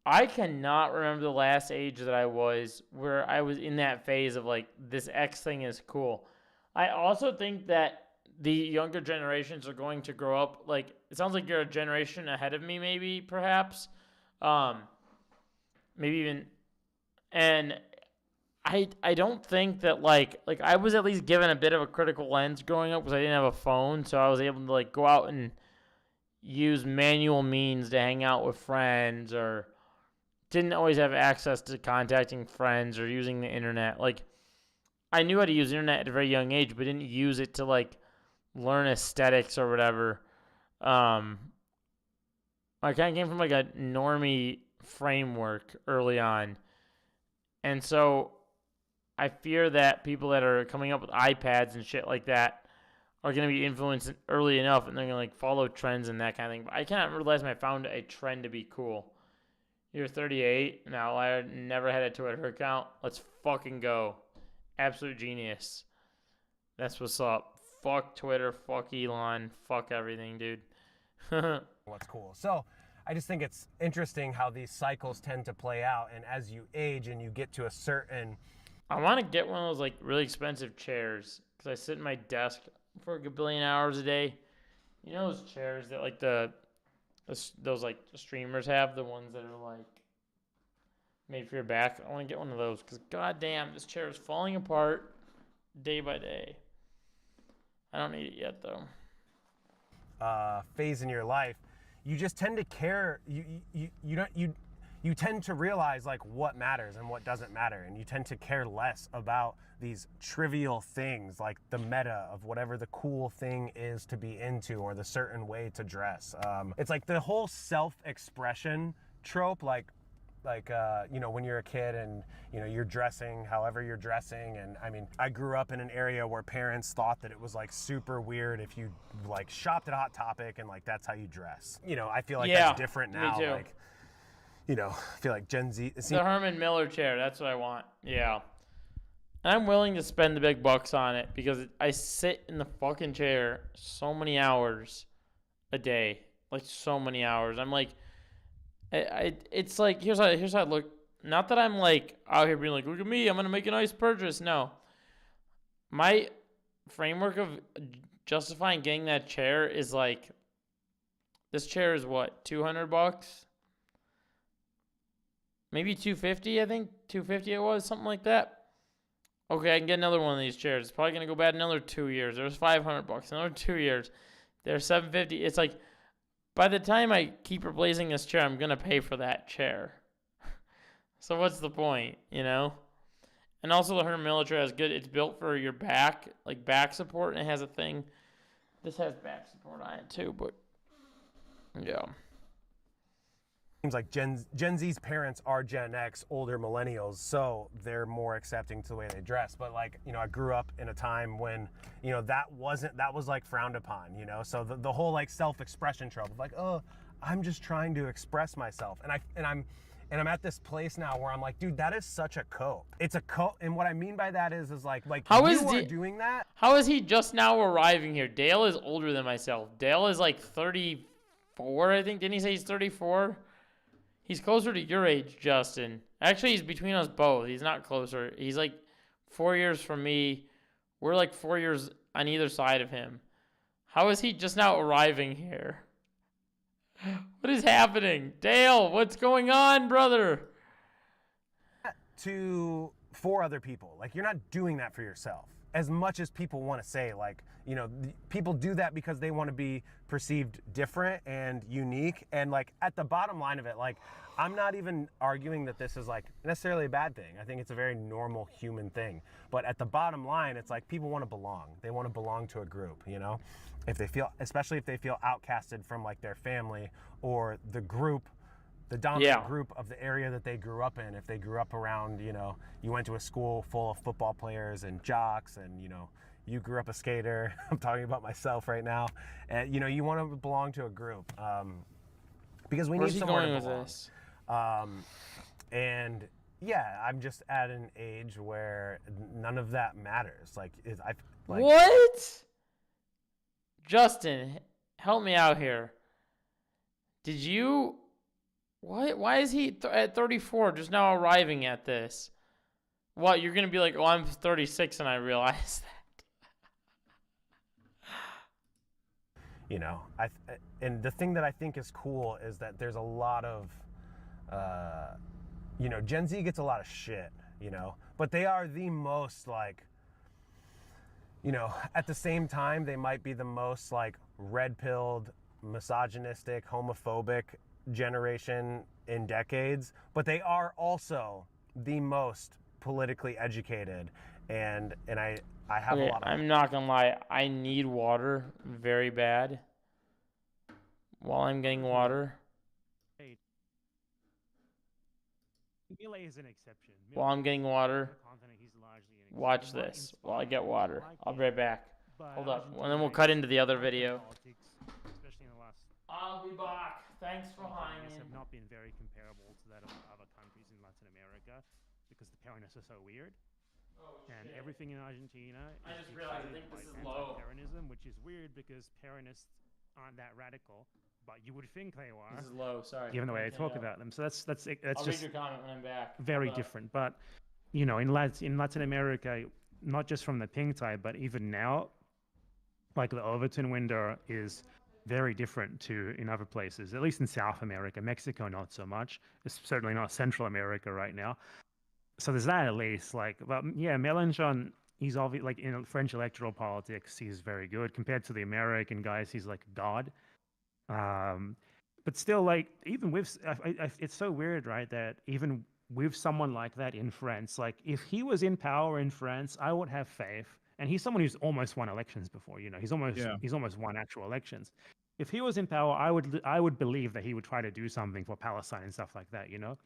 I cannot remember the last age that I was where I was in that phase of like, this X thing is cool. I also think that the younger generations are going to grow up. Like, it sounds like you're a generation ahead of me, maybe, perhaps. Maybe even. And I don't think that like I was at least given a bit of a critical lens growing up because I didn't have a phone, so I was able to like go out and use manual means to hang out with friends, or didn't always have access to contacting friends or using the internet. Like, I knew how to use the internet at a very young age, but didn't use it to like learn aesthetics or whatever. I kind of came from like a normie framework early on, and so I fear that people that are coming up with iPads and shit like that are going to be influenced early enough, and they're going to like follow trends and that kind of thing. But I cannot realize I found a trend to be cool. You're 38, an outlier, never had a Twitter account. Let's fucking go. Absolute genius. That's what's up. Fuck Twitter, fuck Elon, fuck everything, dude.
What's cool. So I just think it's interesting how these cycles tend to play out, and as you age and you get to a certain...
I want to get one of those like really expensive chairs because I sit in my desk for a billion hours a day. You know those chairs that like those like streamers have, the ones that are like made for your back. I want to get one of those because goddamn, this chair is falling apart day by day. I don't need it yet though.
Phase in your life, you just tend to care. You tend to realize like what matters and what doesn't matter, and you tend to care less about these trivial things like the meta of whatever the cool thing is to be into or the certain way to dress. It's like the whole self-expression trope, like when you're a kid and you're dressing however you're dressing. And I mean, I grew up in an area where parents thought that it was like super weird if you like shopped at Hot Topic and like that's how you dress. I feel like that's different now.
Me too.
Like, I feel like Gen Z.
The Herman Miller chair, that's what I want. Yeah. And I'm willing to spend the big bucks on it because I sit in the fucking chair so many hours a day. Like, so many hours. I'm like, it's like, here's how I look. Not that I'm like out here being like, look at me, I'm going to make a nice purchase. No. My framework of justifying getting that chair is like, this chair is what, $200? Maybe $250, I think. $250 it was, something like that. Okay, I can get another one of these chairs. It's probably going to go bad another 2 years. There's $500. Another 2 years. There's $750. It's like, by the time I keep replacing this chair, I'm going to pay for that chair. So what's the point, And also her military is good. It's built for your back, like back support, and it has a thing. This has back support on it too, but yeah.
Seems like Gen Z's parents are Gen X, older millennials, so they're more accepting to the way they dress. But like, you know, I grew up in a time when, you know, that was like frowned upon, you know. So the whole like self-expression trope of like, oh, I'm just trying to express myself, and I'm at this place now where I'm like, dude, that is such a cope. It's a cope, and what I mean by that is like
How
you
is
are doing that.
How is he just now arriving here? Dale is older than myself. Dale is like 34, I think. Didn't he say he's 34? He's closer to your age, Justin. Actually, he's between us both. He's not closer. He's like 4 years from me. We're like 4 years on either side of him. How is he just now arriving here? What is happening? Dale, what's going on, brother?
For other people. Like, you're not doing that for yourself. As much as people want to say, like, you know, people do that because they want to be perceived different and unique. And like, at the bottom line of it, like, I'm not even arguing that this is like necessarily a bad thing. I think it's a very normal human thing. But at the bottom line, it's like people want to belong. They want to belong to a group, you know? Especially if they feel outcasted from like their family or the group, the dominant group of the area that they grew up in. If they grew up around, you know, you went to a school full of football players and jocks, and, you know, you grew up a skater. I'm talking about myself right now. And, you know, you want to belong to a group because we need somewhere to belong.
This?
And yeah, I'm just at an age where none of that matters.
What? Justin, help me out here. Did you... What? Why is he at 34 just now arriving at this? What, you're going to be like, oh, I'm 36 and I realized that.
You know, and the thing that I think is cool is that there's a lot of, you know, Gen Z gets a lot of shit, you know, but they are the most like, you know, at the same time, they might be the most like red-pilled, misogynistic, homophobic generation in decades, but they are also the most politically educated, and I have a lot of...
I'm not gonna lie, I need water very bad. While I'm getting water.
Mille is an exception.
While I'm getting water, watch this while I get water. I'll be right back. Hold up, and then we'll cut into the other video. I'll be back. Thanks for hanging.
Have not been very comparable to that of other countries in Latin America because the Peronistas are so weird. And everything in Argentina
I just realized I think this is low.
Peronism, which is weird because Peronists aren't that radical, but you would think they are.
This is low, sorry.
Given the way they talk about them. So that's
I'll
just
read your comment when I'm back.
very different. But, you know, in Latin America, not just from the pink tide, but even now, like the Overton window is very different to in other places, at least in South America. Mexico, not so much. It's certainly not Central America right now. So there's that at least. Like, but yeah, Mélenchon, he's obviously, like, in French electoral politics, he's very good. Compared to the American guys, he's like God. But still, like, even with, it's so weird, right, that even with someone like that in France, like, if he was in power in France, I would have faith. And he's someone who's almost won elections before, you know, he's almost won actual elections. If he was in power, I would believe that he would try to do something for Palestine and stuff like that, you know?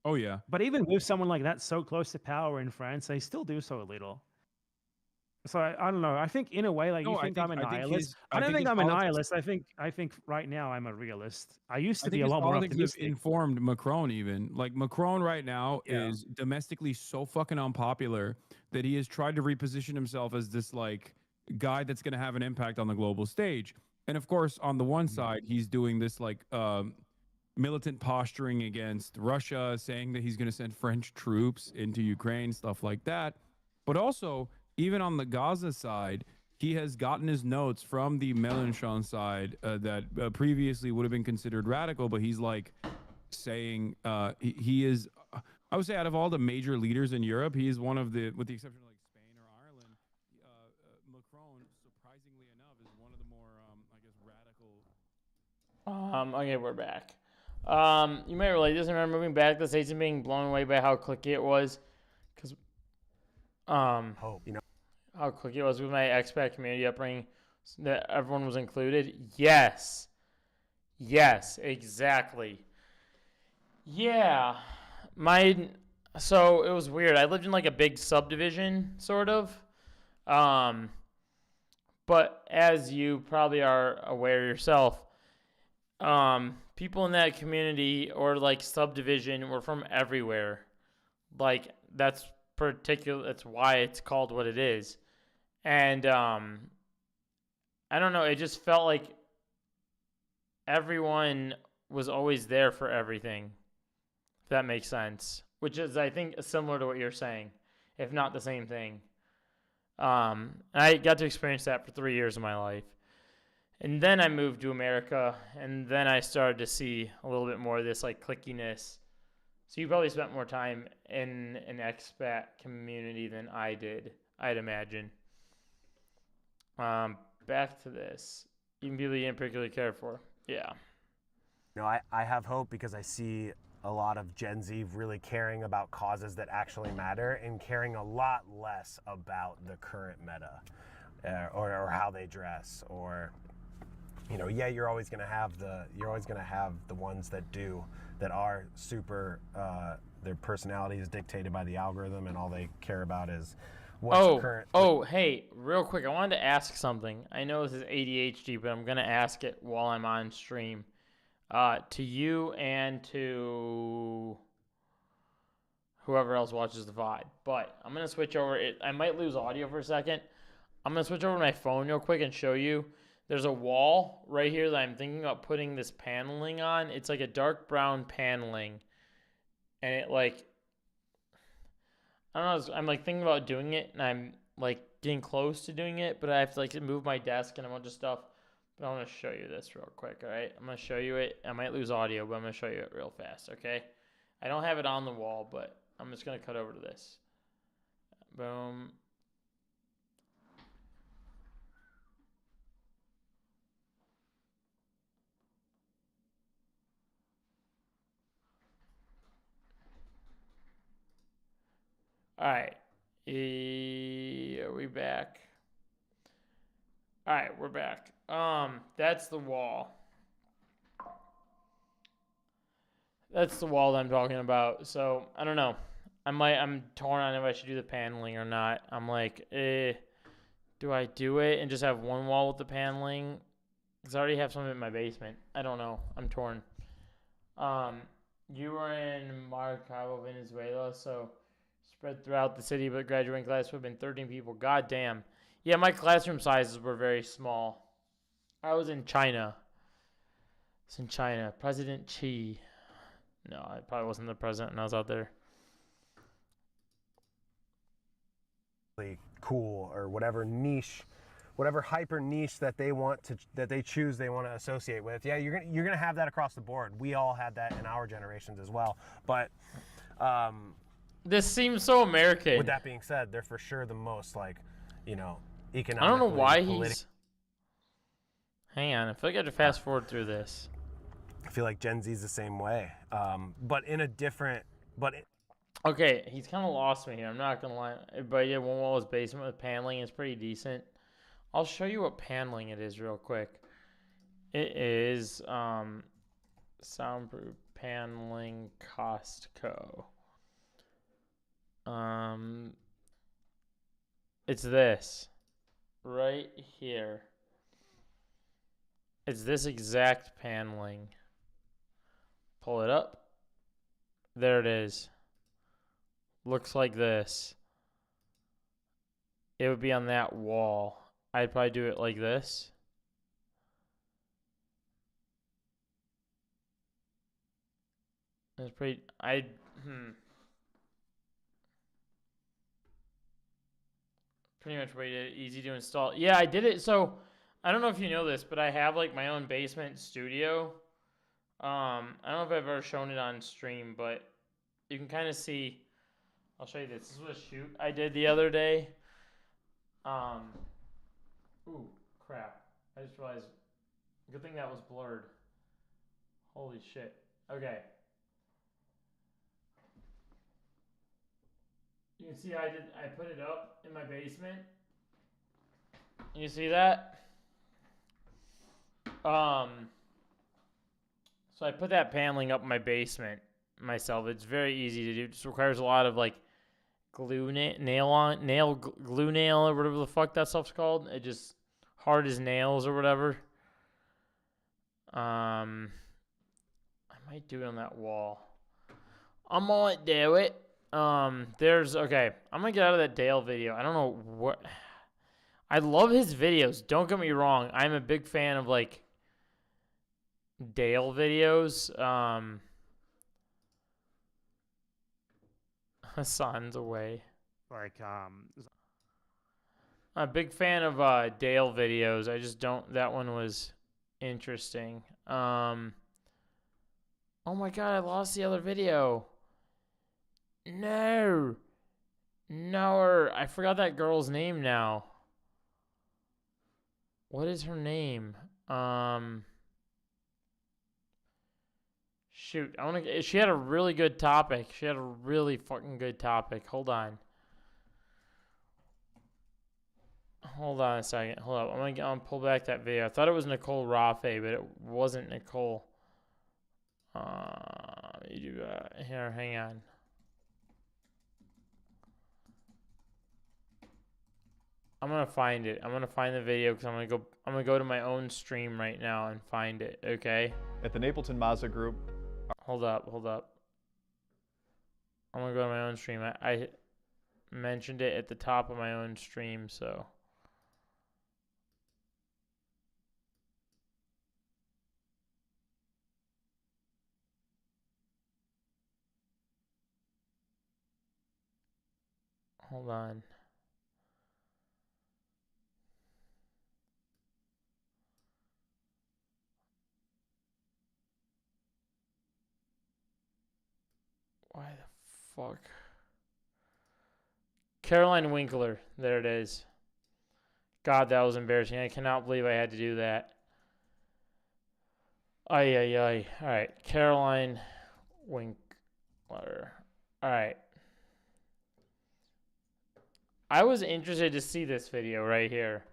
Oh, yeah.
But even with someone like that so close to power in France, they still do so little. So I don't know. I think in a way, like, you think I'm a nihilist. I don't think I'm a nihilist. I think right now I'm a realist. I used to be a lot more optimistic.
Informed Macron even. Like, Macron right now is domestically so fucking unpopular that he has tried to reposition himself as this like guy that's going to have an impact on the global stage. And of course, on the one side, he's doing this like militant posturing against Russia, saying that he's going to send French troops into Ukraine, stuff like that. But also, even on the Gaza side, he has gotten his notes from the Mélenchon side that previously would have been considered radical, but he's like saying he is, I would say, out of all the major leaders in Europe, he is one of the, with the exception of like Spain or Ireland, Macron, surprisingly enough, is one of the more, I guess, radical.
Okay, we're back. You may relate this. I remember moving back to the States and being blown away by how cliquey it was. Because
Hope, you know.
How quick it was with my expat community upbringing that everyone was included. Yes, exactly. Yeah, so it was weird. I lived in like a big subdivision, sort of. Um, but as you probably are aware yourself, people in that community or like subdivision were from everywhere. Like that's why it's called what it is. And I don't know, it just felt like everyone was always there for everything. If that makes sense. Which is, I think, similar to what you're saying, if not the same thing. I got to experience that for 3 years of my life. And then I moved to America, and then I started to see a little bit more of this like clickiness. So you probably spent more time in an expat community than I did, I'd imagine. Back to this. Even people you didn't particularly care for. Yeah.
You know, I have hope because I see a lot of Gen Z really caring about causes that actually matter and caring a lot less about the current meta or how they dress or, you know, yeah, you're always going to have the ones that are super, their personality is dictated by the algorithm and all they care about is what's current.
Hey, real quick, I wanted to ask something. I know this is ADHD, but I'm going to ask it while I'm on stream. To you and to whoever else watches the VOD. But I'm going to switch over. I might lose audio for a second. I'm going to switch over to my phone real quick and show you. There's a wall right here that I'm thinking about putting this paneling on. It's like a dark brown paneling. And it like, I don't know, I'm like thinking about doing it and I'm like getting close to doing it, but I have to like move my desk and a bunch of stuff. But I want to show you this real quick, all right? I'm going to show you it. I might lose audio, but I'm going to show you it real fast, okay? I don't have it on the wall, but I'm just going to cut over to this. Boom. All right. Are we back? All right, we're back. That's the wall. That's the wall that I'm talking about. So I don't know. I'm torn on if I should do the paneling or not. I'm like, do I do it and just have one wall with the paneling? Because I already have some in my basement. I don't know. I'm torn. You were in Maracaibo, Venezuela, so spread throughout the city, but graduating class would have been 13 people. God damn. Yeah, my classroom sizes were very small. I was in China. President Xi. No, I probably wasn't the president when I was out there.
Cool or whatever niche, whatever hyper niche that they want to they want to associate with. Yeah, you're gonna have that across the board. We all had that in our generations as well. But
this seems so American.
With that being said, they're for sure the most like, you know, economically.
I don't know why he's. Hang on, I feel like I have to fast forward through this.
I feel like Gen Z's the same way, but in a different.
Okay, he's kind of lost me here. I'm not gonna lie, but yeah, one wall is basement with paneling. It's pretty decent. I'll show you what paneling it is real quick. It is soundproof paneling Costco. It's this right here. It's this exact paneling. Pull it up. There it is. Looks like this. It would be on that wall. I'd probably do it like this. It's pretty. Pretty much made it easy to install. Yeah, I did it. So I don't know if you know this, but I have like my own basement studio. I don't know if I've ever shown it on stream, but you can kind of see. I'll show you this. This was a shoot I did the other day. Ooh, crap. I just realized. Good thing that was blurred. Holy shit. Okay. You can see I put it up in my basement. You see that? So I put that paneling up in my basement myself. It's very easy to do. It just requires a lot of like glue glue nail or whatever the fuck that stuff's called. It just hard as nails or whatever. I might do it on that wall. I might do it. Okay. I'm gonna get out of that Dale video. I don't know what. I love his videos. Don't get me wrong. I'm a big fan of like Dale videos. Hasan's away.
Like
I'm a big fan of Dale videos. I just don't. That one was interesting. Oh my god, I lost the other video. No, I forgot that girl's name now. What is her name? Shoot, she had a really good topic. She had a really fucking good topic. Hold on a second. Hold up. I'm gonna pull back that video. I thought it was Nicole Rafe, but it wasn't Nicole. Here, hang on. I'm gonna find it. I'm gonna find the video because I'm gonna go to my own stream right now and find it. Okay.
At the Napleton Mazda Group.
Hold up. I'm gonna go to my own stream. I mentioned it at the top of my own stream, so. Hold on. Why the fuck? Caroline Winkler. There it is. God, that was embarrassing. I cannot believe I had to do that. Ay. Alright. Caroline Winkler. Alright. I was interested to see this video right here.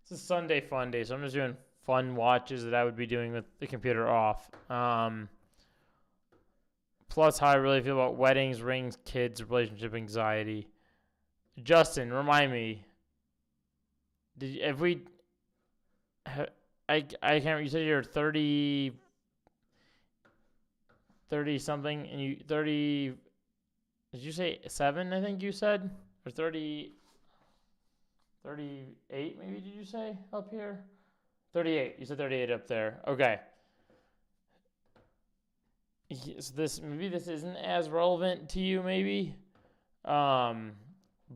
This is Sunday Funday, so I'm just doing fun watches that I would be doing with the computer off. Plus how I really feel about weddings, rings, kids, relationship anxiety. Justin, remind me. I can't, you said you're 30 something, and you 30, did you say 7, I think you said? Or 38 maybe, did you say up here? 38, you said 38 up there. Okay. Yes, maybe this isn't as relevant to you, maybe. But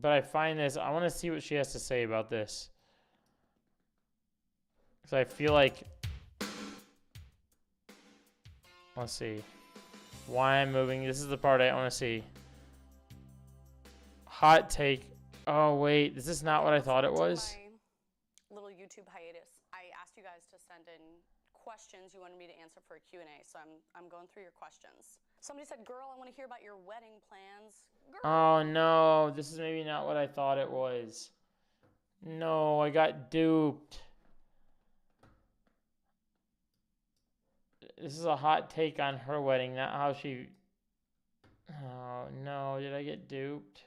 I find this, I want to see what she has to say about this. Because I feel like, let's see. Why I'm moving, this is the part I want to see. Hot take. Oh, wait, this is not what I thought it was.
My little YouTube hiatus, I asked you guys to send in questions you wanted me to answer for a Q&A, so I'm going through your questions. Somebody said, girl, I want to hear about your wedding plans. Girl.
Oh no, this is maybe not what I thought it was. No, I got duped. This is a hot take on her wedding, not how she... Oh no, did I get duped?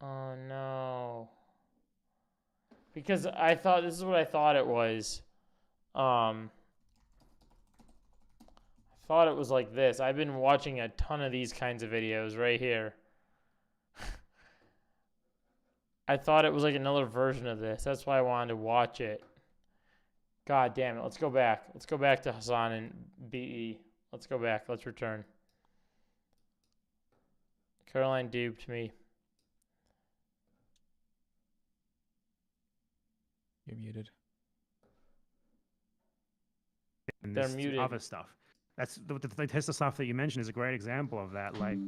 Oh no. Because I thought, this is what I thought it was. I thought it was like this. I've been watching a ton of these kinds of videos right here. I thought it was like another version of this. That's why I wanted to watch it. God damn it. Let's go back. Let's go back to Hasan and BE. Let's go back. Let's return. Caroline duped me.
You're muted.
and
They're
this
muted.
other stuff. That's the Tesla stuff that you mentioned is a great example of that. Like,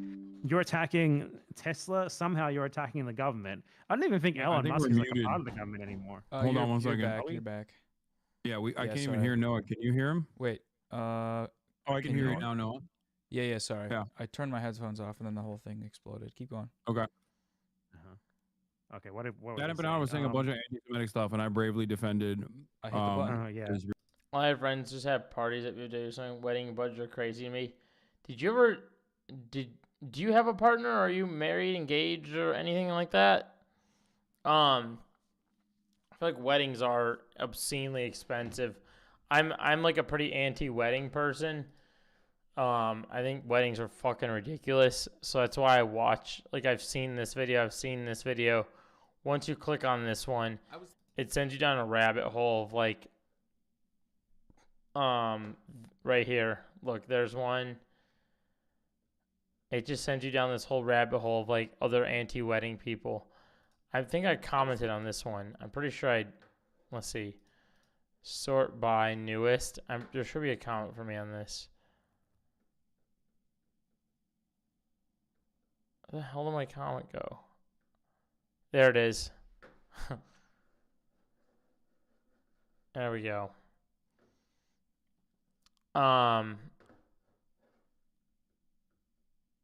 you're attacking Tesla, somehow you're attacking the government. I don't even think
Yeah, I
Elon
think
Musk
we're
is like a
muted.
part of the government anymore.
Hold on one
you're
second.
Back,
Are we?
you're back.
Yeah, I
Yeah,
can't even
sorry.
hear Noah. Can you hear him?
Wait.
Oh, I can hear you now, Noah.
Yeah, sorry.
Yeah.
I turned my headphones off and then the whole thing exploded. Keep going.
Okay.
Okay, what was
Bad
he
Empanada was saying a bunch of anti-Semitic stuff, and I bravely defended.
I hit the button.
Oh, yeah.
his
All my friends just have parties at your day or something. Wedding budgets are crazy to me. Did you ever? Do you have a partner? Are you married, engaged, or anything like that? I feel like weddings are obscenely expensive. I'm like a pretty anti-wedding person. I think weddings are fucking ridiculous. So that's why I watch. Like I've seen this video. Once you click on this one, it sends you down a rabbit hole of like, right here. Look, there's one. It just sends you down this whole rabbit hole of like other anti-wedding people. I think I commented on this one. I'm pretty sure let's see. Sort by newest. There should be a comment for me on this. Where the hell did my comment go? There it is. There we go.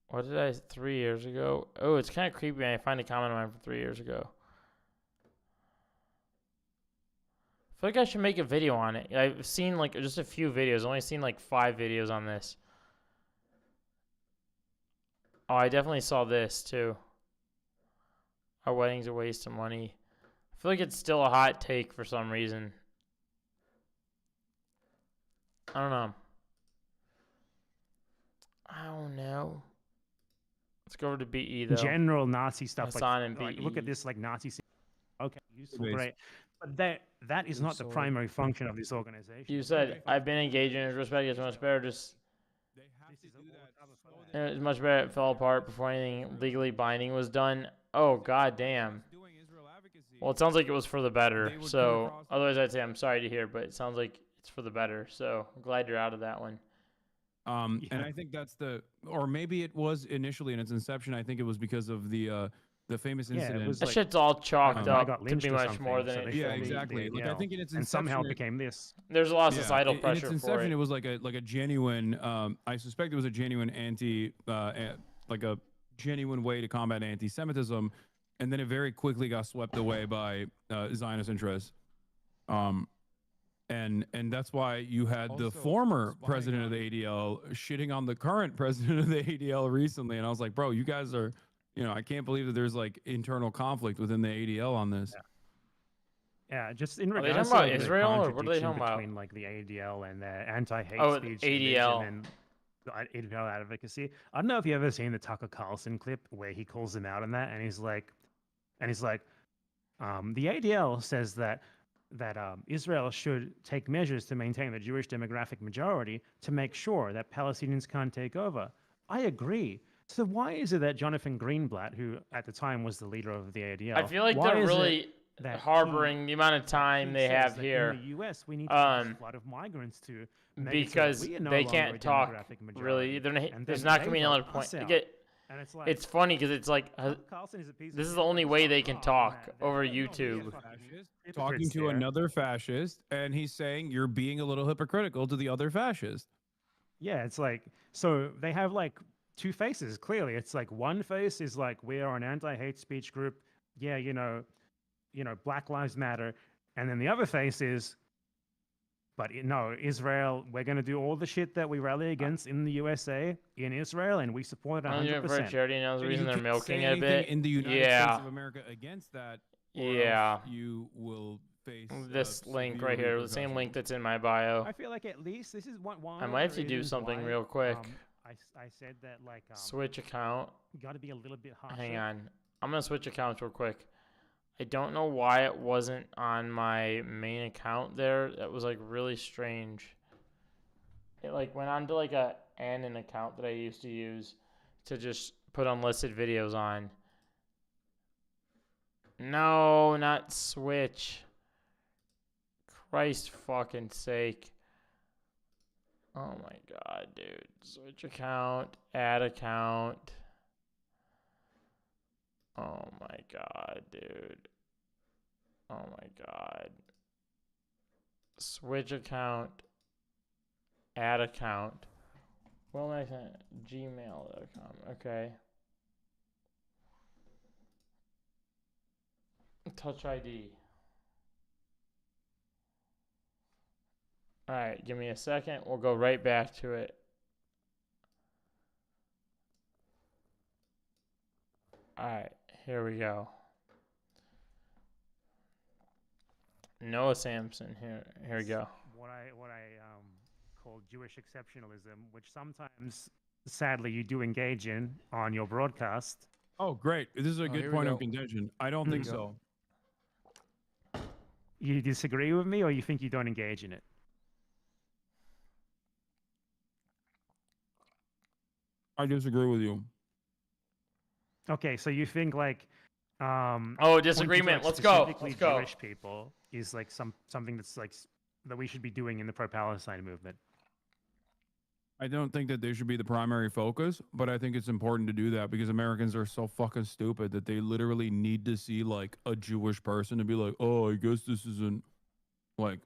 What did 3 years ago? Oh, it's kind of creepy when I find a comment of mine from 3 years ago. I feel like I should make a video on it. I've seen like just a few videos. I've only seen like 5 videos on this. Oh, I definitely saw this too. Our wedding's a waste of money. I feel like it's still a hot take for some reason. I don't know. Let's go over to BE though.
General Nazi stuff.
Hasan and
Like,
BE.
look at this, like Nazi. Okay, useful,
Base.
great. But that is not the primary function of this organization.
You said I've been engaged in his respect. It's much better. Just
They have to do that.
it's much better. It fell apart before anything legally binding was done. Oh god damn.
Doing Israel advocacy.
Well, it sounds like it was for the better.
They would come
So
across-
otherwise, I'd say I'm sorry to hear, but it sounds like it's for the better. So I'm glad you're out of that one.
And
Yeah.
I think or maybe it was initially in its inception. I think it was because of the famous
Yeah, it
incident.
was
That
like-
shit's all chalked
I
up
got
to
lynched
be
or
much more
something,
than
so
it
they
should
yeah,
showed
be.
exactly. Like I think in its inception,
and somehow it became this.
There's a lot of
yeah,
societal
in
pressure
its
for
inception,
it.
it was like a genuine. I suspect it was a genuine like a genuine way to combat anti-Semitism, and then it very quickly got swept away by Zionist interests. And that's why you had the
Also,
former
spying
president of
on-
the ADL shitting on the current president of the ADL recently, and I was like, bro, you guys are, I can't believe that there's like internal conflict within the ADL on this.
Yeah, just in
Are they
regards
talking about
to like, the
Israel, or what are they
contradiction
talking about?
between like the ADL and the anti-hate
Oh,
speech
ADL.
division and the ADL advocacy. I don't know if you ever seen the Tucker Carlson clip where he calls them out on that, and he's like, the ADL says that Israel should take measures to maintain the Jewish demographic majority to make sure that Palestinians can't take over. I agree. So why is it that Jonathan Greenblatt, who at the time was the leader of the ADL,
I feel like
why
they're
is it
really
that
harboring the amount of
he
time they
says
have
that
here
in the U.S. we need to have
um,
a flood of migrants to make it so that
because
we are no
they
longer
can't
a
talk
demographic majority.
really.
And
There's
then
not
they
going to be
vote
another point.
us out.
It,
And it's like
it's funny because it's like
Tucker Carlson is a piece of
this is
shit,
the only
but
way
it's
they
not
can
wrong
talk
in that.
over
There's no real
YouTube.
fucking
Talking
hypocrites
to
there.
another fascist, and he's saying you're being a little hypocritical to the other fascist.
Yeah, it's like, so they have like two faces, clearly. It's like one face is like, we are an anti-hate speech group. Yeah, Black Lives Matter. And then the other face is, but no, Israel, we're going to do all the shit that we rally against in the USA, in Israel, and we support it
I'm doing it for
100%.
charity, and that was the
And
reason
you
they're
can't say
milking it a
anything
bit.
in the United
Yeah.
States of America against that. Or
Yeah.
else you will face
This link
severe
right here, the same
repercussions.
link that's in my bio.
I feel like at least this is one
I
of
might have
the
to do
reasons
something
why,
real quick.
I said that like
Switch account.
you got to be a little bit harsher.
Hang on. I'm going to switch accounts real quick. I don't know why it wasn't on my main account there. That was like really strange. It like went on to like an account that I used to use to just put unlisted videos on. No, not switch. Christ fucking sake. Oh my god, dude. Switch account, add account. Oh my god, dude. Oh my god. Switch account, add account. Gmail.com. Okay. Touch ID. All right, give me a second. We'll go right back to it. All right, here we go. Noah Sampson. Here we go.
What I call Jewish exceptionalism, which sometimes, sadly, you do engage in on your broadcast.
Oh, great. This is a
Oh,
good
here we
point
go.
of contention. I don't think so.
You disagree with me, or you think you don't engage in it?
I disagree with you.
Okay, so you think like
Oh,
pointing to,
disagreement.
like,
Let's go.
specifically
Let's go.
Jewish people is like something that's like that we should be doing in the pro-Palestine movement.
I don't think that they should be the primary focus, but I think it's important to do that because Americans are so fucking stupid that they literally need to see like a Jewish person to be like, oh, I guess this isn't like,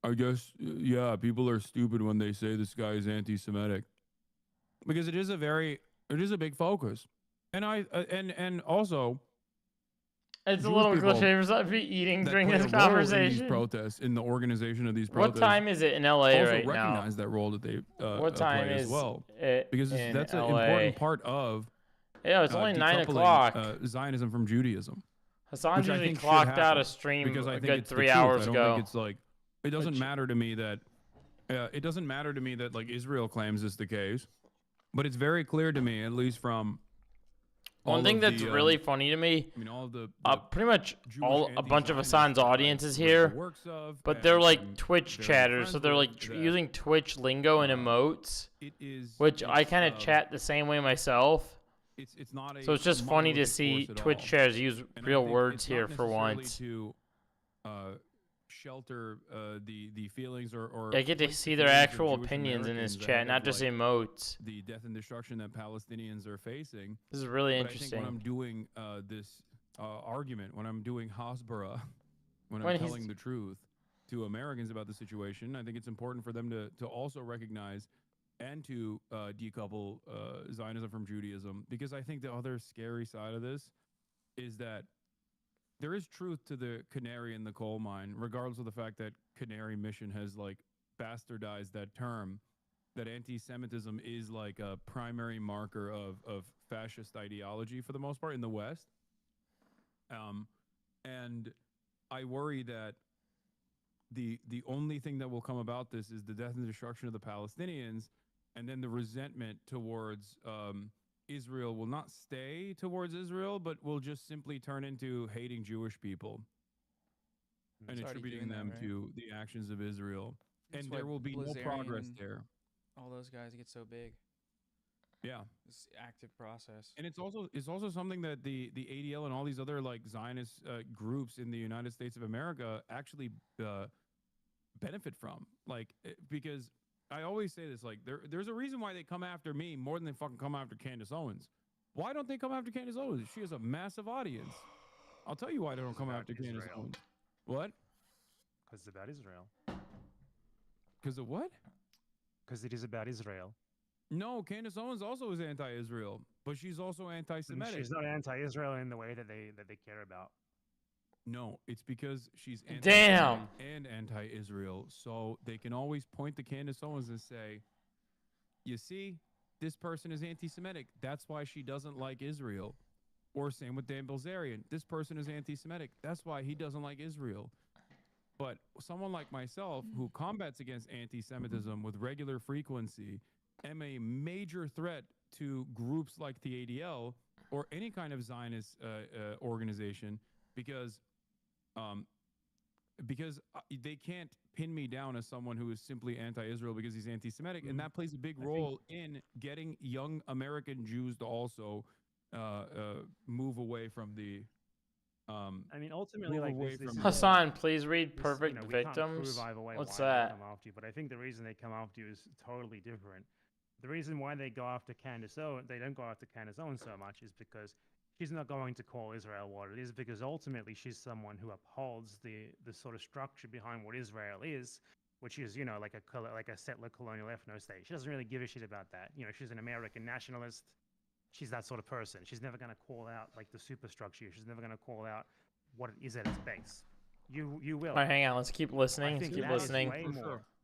I guess, yeah, people are stupid when they say this guy is anti-Semitic because it is a big focus. And and also,
It's a
Jewish
little
people
cliche for be eating
that
during
play
this
a role in these
conversation.
protests, in the organization of these
What
protests,
time is it in LA
also
right now?
recognize that role that they
What time
play
is
as well,
it
because
in
that's an
LA?
important part of
Yeah, it's only 9
decoupling,
o'clock.
Zionism from Judaism.
Hassan's
which I
usually
think should
clocked out
happen,
a stream
because I
a
think
good
it's the
3
truth.
hours
I don't
ago.
think it's like, it doesn't
Which-
matter to me that like Israel claims is the case, but it's very clear to me, at least from
One thing that's really funny to me,
I mean, all of the
pretty much
Jewish
a bunch of
anti-Zionists
Hassan's
that I've
audience is
read the
here,
works of,
but they're
and
like
I'm
Twitch
very
chatters, so
friends
they're
with,
like
that,
using Twitch lingo and emotes,
it is,
which I
it's,
kind of chat the same way myself.
It's not a
So it's just funny to
monolithic
see
force at
Twitch
all.
chatters use
And I
real
think
words
it's
here
not
for
necessarily
once.
to shelter the feelings or
I get to
place the
see their
feelings of
actual
Jewish
opinions in this
Americans
chat,
ahead
not
of,
just
like,
emotes.
the death and destruction that Palestinians are facing.
This is really
But I think when I'm
interesting.
doing this argument, when I'm doing Hasbara, when
When
I'm
he's-
telling the truth to Americans about the situation, I think it's important for them to also recognize and to decouple Zionism from Judaism, because I think the other scary side of this is that there is truth to the canary in the coal mine, regardless of the fact that Canary Mission has like bastardized that term, that anti-Semitism is like a primary marker of fascist ideology for the most part in the West. And I worry that the only thing that will come about this is the death and destruction of the Palestinians, and then the resentment towards Israel will not stay towards Israel, but will just simply turn into hating Jewish people and
It's already
attributing
doing that,
them
right?
to the actions of Israel.
That's
And
why
there will be no progress
Blazarian-
there.
All those guys get so big.
Yeah.
This active process.
And it's also something that the ADL and all these other like Zionist groups in the United States of America actually benefit from, like, because I always say this, like, there's a reason why they come after me more than they fucking come after Candace Owens. Why don't they come after Candace Owens? She has a massive audience. I'll tell you why they don't come
about
after Candace
Israel.
Owens. What?
Because it's about Israel.
Because of what?
Because it is about Israel.
No, Candace Owens also is anti-Israel, but she's also
And
anti-Semitic.
she's not anti-Israel in the way that they care about.
No, it's because she's
Damn.
and anti-Israel. So they can always point to Candace Owens and say, you see, this person is anti-Semitic. That's why she doesn't like Israel. Or same with Dan Bilzerian. This person is anti-Semitic. That's why he doesn't like Israel. But someone like myself who combats against anti-Semitism with regular frequency am a major threat to groups like the ADL or any kind of Zionist organization because they can't pin me down as someone who is simply anti-Israel because he's anti-Semitic, and that plays a big role in getting young American Jews to also move away from the.
I mean, ultimately,
Move
like
away
this
from
is
the-
Hassan, please read
this,
Perfect
we can't
Victims.
prove either way
What's
why
that?
they come after you, but I think the reason they come after you is totally different. The reason why they go after Candace Owens, they don't go after Candace Owens so much, is because she's not going to call Israel what it is, because ultimately she's someone who upholds the sort of structure behind what Israel is, which is, you know, like a settler colonial ethno state. She doesn't really give a shit about that. You know, she's an American nationalist. She's that sort of person. She's never going to call out like the superstructure. She's never going to call out what it is at its base. You will.
All right, hang on. Let's keep listening. Let's keep listening.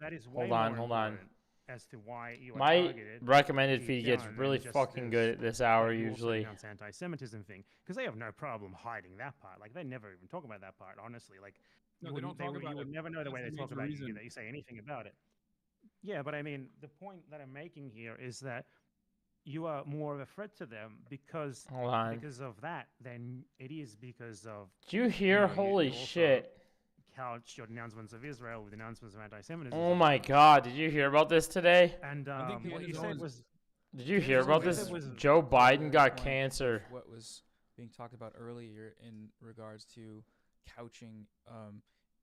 That is way
Hold on,
more
hold on.
important as to why you are
My
targeted
recommended
deep
feed gets
down
really
than just
fucking good at this hour
that you also
usually.
denounce anti-Semitism thing, because they have no problem hiding that part. Like they never even talk about that part. Honestly, like
No,
you
they don't talk about
you would
it.
never know the way
That's
they
the
talk
major
about
reason.
you that you say anything about it. Yeah, but I mean, the point that I'm making here is that you are more of a threat to them because
Hold on.
of that than it is because of
Did you hear?
know,
Holy
you also
shit.
couch your denouncements of Israel with announcements of anti-Semitism.
Oh my god. Did you hear about this today?
And
I think
what you
Candace
said
owns-
was
Did you hear
Candace
about
owns
this?
it.
was
Joe Biden
Very
got
point
cancer.
of what was being talked about earlier in regards to couching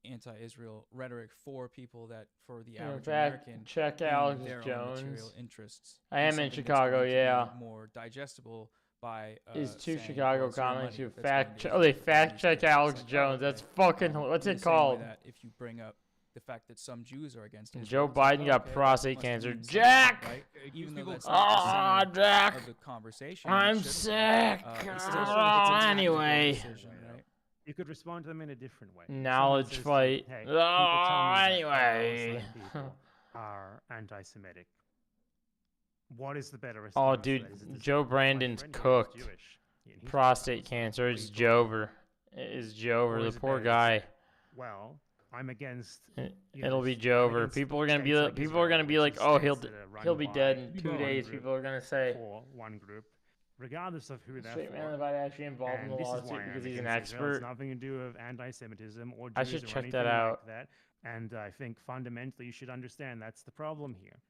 anti-Israel rhetoric for people that for the
In
average
fact,
American
check
in
Alex
their own
Jones.
material interests.
I
is
am in
something that's
Chicago,
going to be
yeah.
more digestible by
Is two
saying,
Chicago
well, zero
comics
money
who
that's
fact
going to
check. Oh, they
Israel.
fact
It's
check
like,
Alex
oh,
Jones.
okay.
That's fucking. What's
In
it
the same way
called?
that if you bring up the fact that some Jews are against Israel,
Joe
it's like,
Biden
oh,
got
okay, that
prostate
must
cancer.
mean something,
Jack!
right?
It gives
Even though
people
that's not the
Ah,
center
Jack!
of the conversation. and it
I'm
shouldn't be.
sick.
It's still-
Oh,
it's a tactical
anyway.
decision, right?
you could respond to them in a different way. Someone
Knowledge
says to you,
fight.
"Hey,
Oh,
people tell me that
anyway.
Palestine people are anti-Semitic." What is the better
Oh,
response? to
dude,
that? Is it to
Joe
say, "My
Brandon's
friend here is
cooked.
Jewish, and he's
Prostate
Palestine.
cancer.
What are
It's
you talking
Jover.
about?"
It is
Or
Jover,
is
the
it
poor
better to
guy.
say, "Well, I'm against."
It'll be
I'm
Jover.
against
People are gonna be
states
like,
like
people are
Israel,
gonna be
which
like,
is
oh,
states that are
he'll
run
be
by
dead in 2
one
days.
group
People are gonna say.
for one group, regardless of who they're
Straight man
for.
about actually involved in
And
the
this is
lawsuit
why I'm
because he's an
against Israel. It's
expert.
nothing to do with anti-Semitism or Jews
I should
or
check
anything
that out.
like that. And I think fundamentally you should understand that's the problem here.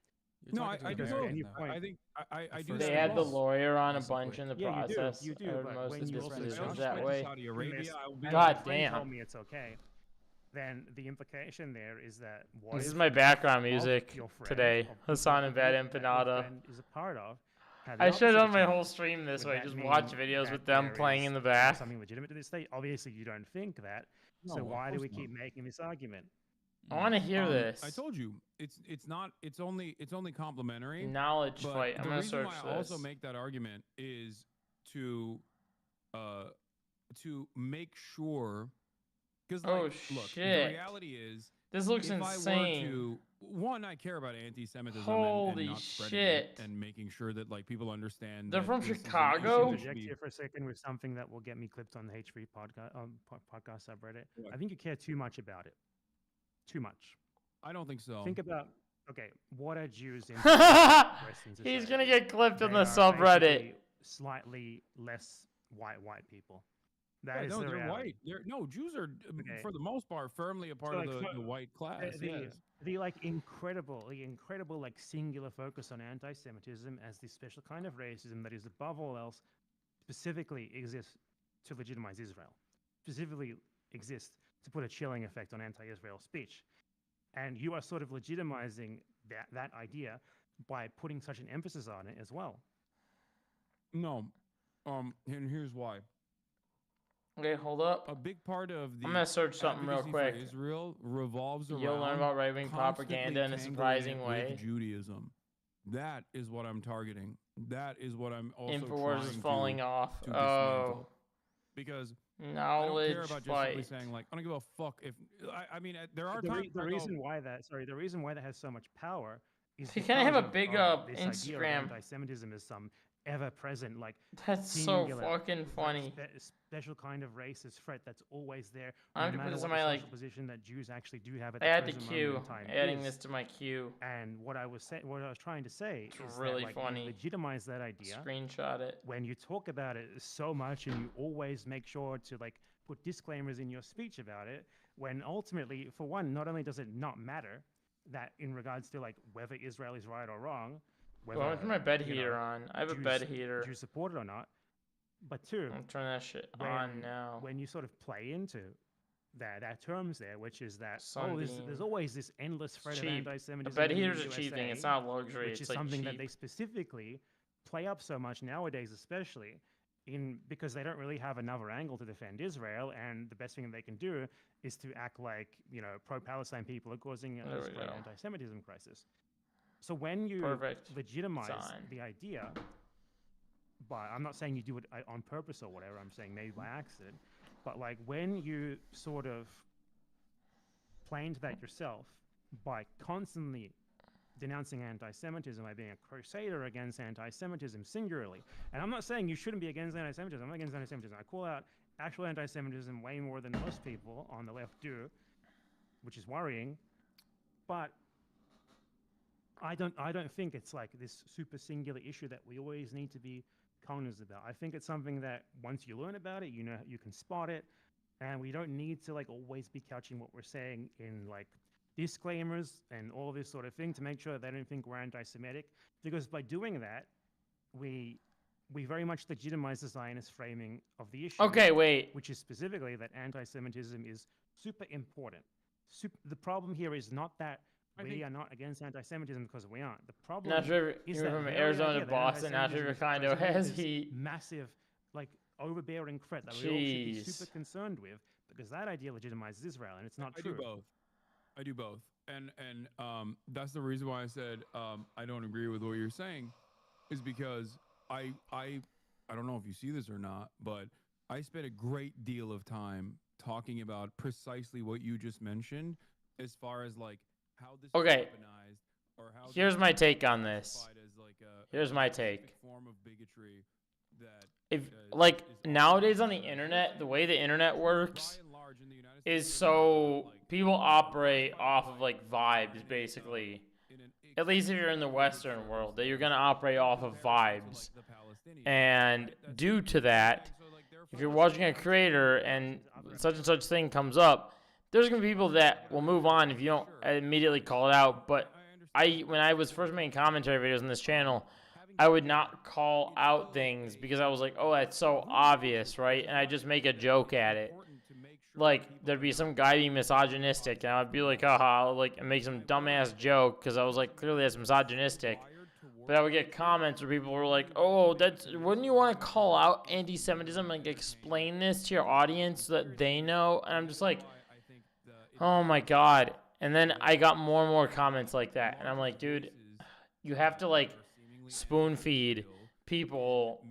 You're
No,
talking
I
to
do.
an
Because at
American,
any
though.
point,
I think I do.
first
They
that
had
as
the
well.
lawyer on a
Honestly.
bunch in the
Yeah,
process.
you do,
or
but
most
when
of
you
the
also
I
decisions
also
that
went
way.
to Saudi Arabia. I will be
and
God
my friend
damn.
told me it's okay. Then the implication there is that what
This is
if
my background
of
music
your friend,
today.
of people
Hasan and
group
Bad
that your
Empanada.
friend is a part of, had the
I should have done
opposite
my
opinion.
whole stream this
Would
way.
that
Just
mean
watch videos
that
with them
there
playing
is
in the back.
something legitimate to this state? Obviously, you don't think that.
No,
So
of
why do we
course
keep making this argument?
I want to hear this.
I told you it's not. It's only complimentary.
Knowledge
But
fight. I'm
the
gonna
reason
search
why I
this.
also make that argument is to make sure because
Oh,
look, the
shit.
reality is
This looks
if I
insane.
were to one, I care about anti-Semitism
Holy
and not spreading
shit.
it and making sure that like people understand.
They're
that
from
this is an
Chicago?
issue
I'll
that should
interject
be-
here for a second with something that will get me clipped on the H3 podcast subreddit.
What?
I think you care too much about it. Too much.
I don't think so.
Think about, okay, what are Jews in Western
He's
society?
gonna get clipped on
They
the
are
subreddit.
basically slightly less white people. That
Yeah,
is
no,
the
they're
reality.
white. No, Jews are
Okay.
for the most part firmly a part
So,
of
like,
the white class.
the,
Yes.
the like incredible like singular focus on anti-Semitism as this special kind of racism that is above all else specifically exists to legitimize Israel, specifically exists to put a chilling effect on anti-Israel speech, and you are sort of legitimizing that idea by putting such an emphasis on it as well.
No, and here's why.
Okay, hold up.
A big part of the
I'm gonna search something real
advocacy for
quick.
Israel revolves around
You'll learn about right-wing propaganda in a
constantly
surprising
tangling it
way.
with Judaism. That is what I'm targeting. That is what I'm also
Infowars is
trying
falling
to,
off.
to
Oh,
dismantle. Because I don't
knowledge
care about just simply
fight.
saying like I don't give a fuck if I mean there are
The,
times
the
where I go,
reason why that has so much power is
So you kinda have a
because
big,
of this idea of
Instagram.
anti-Semitism is some ever-present like
That's so
singular,
fucking
like,
funny.
special kind of racist threat that's always there.
I have to
no
put
matter
this
what
on
the
my,
social position that Jews actually do have at the
Add to
present
queue.
moment in time
Adding
is.
this to my queue.
And what I was trying to say
It's
is
really
that like
funny.
you legitimize that idea
Screenshot it.
when you talk about it so much, and you always make sure to like put disclaimers in your speech about it. When ultimately, for one, not only does it not matter that in regards to like whether Israel is right or wrong, whether
Well, I put my bed
you
heater
know,
on. I have a
Jews-
bed heater.
Jews support it or not, but two,
I'm turning that shit on
when,
now.
when you sort of play into that terms there, which is that there's
Sunbeam.
always this endless threat of
cheap. A
anti-Semitism.
bed
in the
heater's a cheap thing.
USA,
It's not luxury.
which
It's
is
like
something
cheap.
that they specifically play up so much nowadays, especially. because they don't really have another angle to defend Israel, and the best thing they can do is to act like, you know, pro-Palestine people are causing
There
this
we
great
go.
anti-Semitism crisis. So when you
Perfect
legitimize
sign.
the idea, but I'm not saying you do it on purpose or whatever, I'm saying maybe by accident, but like when you sort of play into that yourself by constantly denouncing anti-Semitism, by being a crusader against anti-Semitism singularly. And I'm not saying you shouldn't be against anti-Semitism. I'm not against anti-Semitism. I call out actual anti-Semitism way more than most people on the left do, which is worrying. But I don't think it's like this super singular issue that we always need to be coners about. I think it's something that once you learn about it, you know, you can spot it, and we don't need to like always be couching what we're saying in like disclaimers and all this sort of thing to make sure that they don't think we're anti-Semitic, because by doing that, we very much legitimize the Zionist framing of the issue.
Okay, wait.
Which is specifically that anti-Semitism is super important. The problem here is not that we are not against anti-Semitism because we aren't. The problem
Not sure if
is
you're
that
from
very
Arizona
idea
to
that
Boston. Not sure if
anti-Semitism
kind of has
this
heat.
massive, like, overbearing threat that we all should be
Jeez.
super concerned with, because that idea legitimizes Israel, and it's not
I
true.
do both. I do both, and that's the reason why I said I don't agree with what you're saying, is because I don't know if you see this or not, but I spent a great deal of time talking about precisely what you just mentioned, as far as like how this
Okay.
is weaponized, or how
Here's
this
my
is
take on this.
classified as like a
Here's my
specific
take.
form of bigotry that
If
uh,
like
is
nowadays on the
often-
internet, the way the internet works
by and large in the United
is
States,
so
like,
people operate
classified
off
by-
of like
by
vibes
an,
basically.
in an
At least if you're in the Western world, that you're gonna operate off of vibes. And due to that, if you're watching a creator and such thing comes up, there's gonna be people that will move on if you don't immediately call it out. But when I was first making commentary videos on this channel, I would not call out things because I was like, oh, that's so obvious, right? And I just make a joke at it. Like, there'd be some guy being misogynistic, and I would be like, haha, like, and make some dumbass joke because I was like, clearly that's misogynistic. But I would get comments where people were like, oh, wouldn't you want to call out anti-Semitism and like, explain this to your audience so that they know? And I'm just like, oh my God. And then I got more and more comments like that. And I'm like, dude, you have to like spoon feed people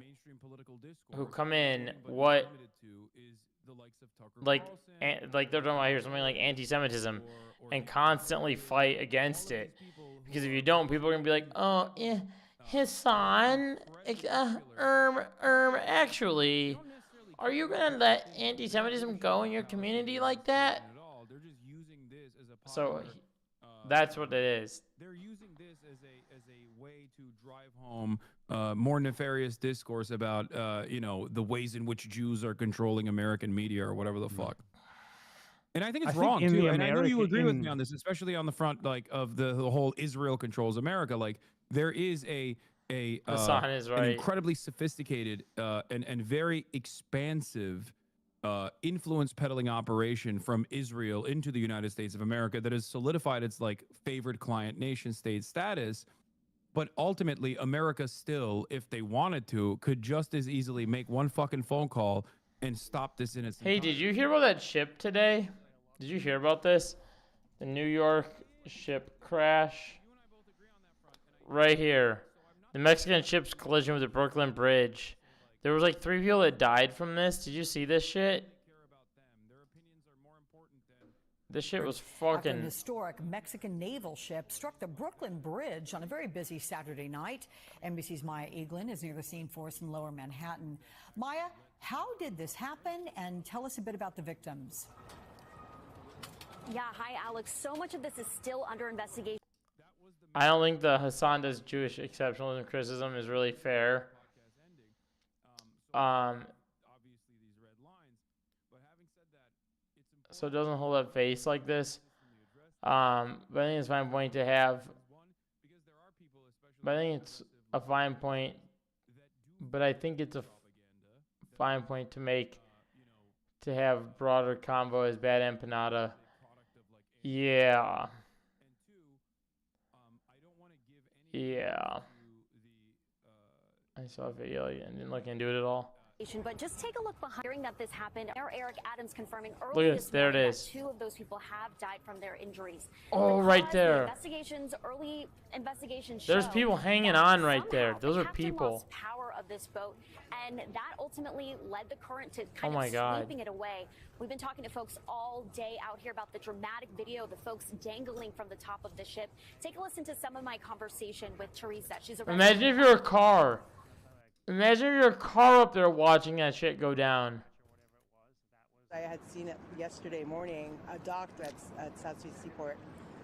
who come in what, like they're talking about here something like anti-Semitism and constantly fight against it. Because if you don't, people are going to be like, oh, yeah, Hasan, actually, are you going to let anti-Semitism go in your community like that? So that's what it is.
They're using this as a way to drive home more nefarious discourse about the ways in which Jews are controlling American media or whatever the fuck. And I think it's
I think
wrong
in
too.
the
And I know you
American-
agree with me
in-
on this, especially on the front like of the whole Israel controls America. Like there is
Hasan is
an
right.
incredibly sophisticated and very expansive influence peddling operation from Israel into the United States of America that has solidified its like favored client nation state status. But ultimately, America still, if they wanted to, could just as easily make one fucking phone call and stop this in its
Hey, did you hear about that ship today? Did you hear about this? The New York ship crash. Right here. The Mexican ship's collision with the Brooklyn Bridge. There was like 3 people that died from this. Did you see this shit? This shit was
After an
fucking...
historic Mexican naval ship struck the Brooklyn Bridge on a very busy Saturday night. NBC's Maya Eaglin is near the scene for us in Lower Manhattan. Maya, how did this happen? And tell us a bit about the victims.
Yeah, hi, Alex. So much of this is still under investigation.
I don't think the Hasan does Jewish exceptionalism criticism is really fair. So it doesn't hold up face like this. But I think it's a fine point to have. But I think it's a fine point. But I think it's a fine point to make to have broader combo as Bad Empanada. Yeah. Yeah. I saw a video and didn't look into it at all.
But just take a look behind. Hearing that this happened, Mayor Eric Adams confirming earlier
Look at this,
this
there it
morning
is.
that 2 of those people have died from their injuries.
Oh,
The
right
cause,
there.
Early investigations
There's
show
people hanging
that
on right there.
somehow
Those
the
are
captain
people.
lost power of this boat, and that ultimately led the current to
Oh
kind
my
of
God.
sweeping it away. We've been talking to folks all day out here about the dramatic video of the folks dangling from the top of the ship. Take a listen to some of my conversation with Teresa. She's a
Imagine if you're a car. Imagine if you're a car up there watching that shit go down.
I had seen it yesterday morning, docked at South Street Seaport,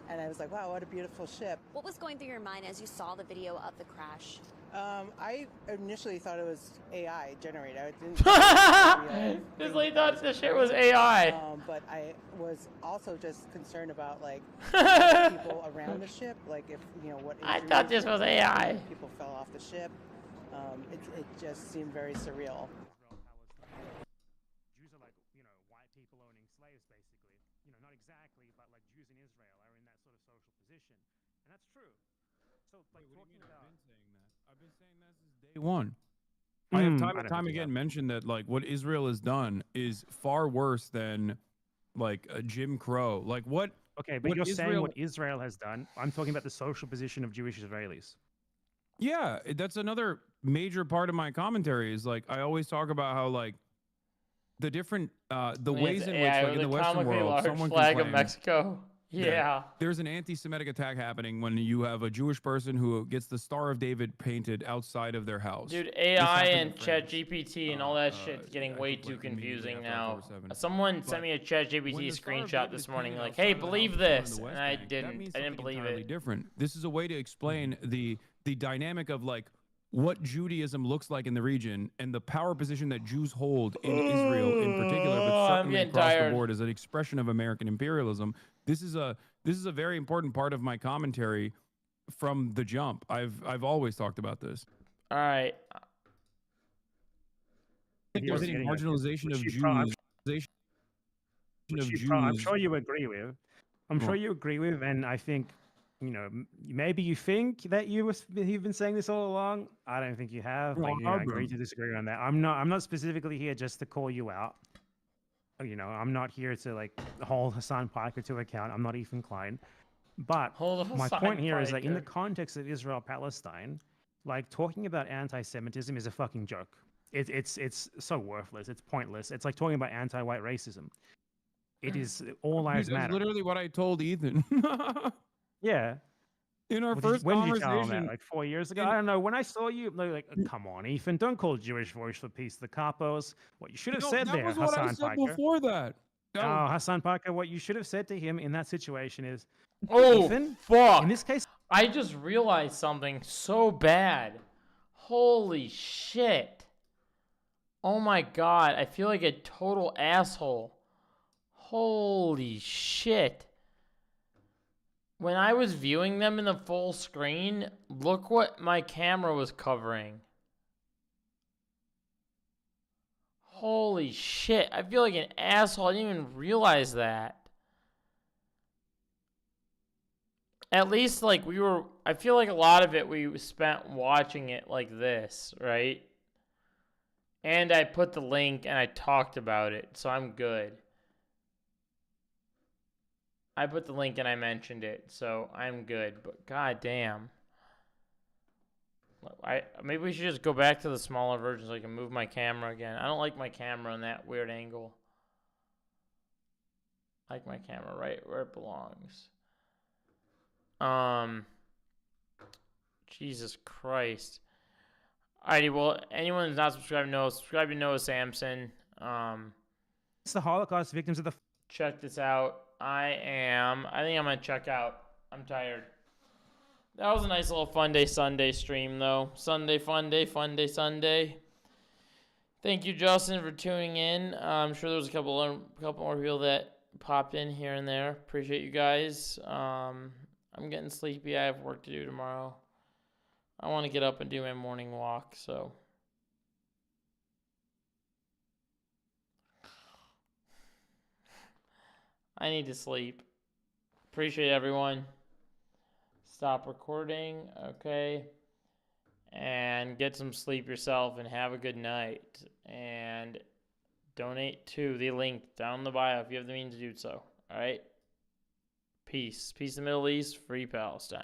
and I was like, wow, what a beautiful ship.
What was going through your mind as you saw the video of the crash?
I initially thought it was AI generated. I didn't think it was real.
This lady thought the shit was AI.
But I was also just concerned about like people around the ship, like if what.
I thought this was AI.
People fell off the ship. It just seemed very surreal.
Jews are like, white people owning slaves, basically. Not exactly, but like Jews in Israel are in that sort of social position. And that's true. So, like, talking about...
I've been saying that since day one. I have time
I
and
don't
time
think you
again
have.
mentioned that like what Israel has done is far worse than like a Jim Crow. Like what?
Okay, but
what
you're saying
Israel-
what Israel has done. I'm talking about the social position of Jewish Israelis.
Yeah, that's another major part of my commentary. Is like I always talk about how like the different the ways in which
AI
like in
with
the
a
Western
comically
world
large
someone
flag
can
of
claim
Mexico.
that
Yeah.
there's an anti-Semitic attack happening when you have a Jewish person who gets the Star of David painted outside of their house.
Dude,
This
AI
happened in
and
France.
ChatGPT and all that shit's getting
I
way
think,
too
like, immediately
confusing
after
now.
October 7th.
Someone
But
sent me a
when
ChatGPT
the Star of
screenshot
David
this
is
morning,
painted
like,
outside
"Hey,
of the house
believe
of someone in
this,"
the
and
West
I
Bank, that
didn't.
means
I didn't
something
believe
entirely
it.
different. This is a way to explain the dynamic of like what Judaism looks like in the region and the power position that Jews hold in Israel in particular, but
I'm
certainly
getting
across
tired.
the board as an expression of American imperialism. This is a very important part of my commentary from the jump. I've always talked about this.
All right.
I think there's any marginalization of Jews.
I'm sure you agree with. I'm sure
Well-
you agree with, and I think, maybe you think that you've been saying this all along. I don't think you have.
Well,
Like,
I've
agree
been.
to disagree on that. I'm not specifically here just to call you out. I'm not here to like hold Hassan Piker to account. I'm not Ethan Klein. But
Hold
my
Hassan
point here is that in the
Piker.
context of Israel-Palestine, like talking about anti-Semitism is a fucking joke. It's so worthless. It's pointless. It's like talking about anti-white racism. It is all lives
That's
matter.
literally what I told Ethan.
Yeah.
In our
Well,
first
when did you tell him
conversation,
that? Like 4 years ago?
in-
I don't know. When I saw you, like, come on, Ethan, don't call Jewish Voice for Peace the capos. What you should have
no,
said
that
there,
was what I
Hassan
said
Piker.
before that. That
Oh,
was-
Hassan Piker, what you should have said to him in that situation is,
Oh,
Ethan,
fuck.
in this case,
I just realized something so bad. Holy shit. Oh my god, I feel like a total asshole. Holy shit. When I was viewing them in the full screen, look what my camera was covering. Holy shit, I feel like an asshole. I didn't even realize that. At least, like, I feel like a lot of it we spent watching it like this, right? And I put the link and I talked about it, so I'm good. I put the link and I mentioned it, so I'm good. But goddamn, maybe we should just go back to the smaller version so I can move my camera again. I don't like my camera in that weird angle. I like my camera right where it belongs. Jesus Christ. Alrighty, well, anyone who's not subscribed, subscribe to Noah Samson.
it's the Holocaust victims of the
Check this out. I think I'm gonna check out. I'm tired. That was a nice little Funday Sunday stream, though. Sunday Funday Sunday. Thank you, Justin, for tuning in. I'm sure there was a couple more people that popped in here and there. Appreciate you guys. I'm getting sleepy. I have work to do tomorrow. I want to get up and do my morning walk, so. I need to sleep. Appreciate everyone. Stop recording. Okay. and get some sleep yourself and have a good night. And donate to the link down in the bio if you have the means to do so. All right? Peace. Peace in the Middle East. Free Palestine.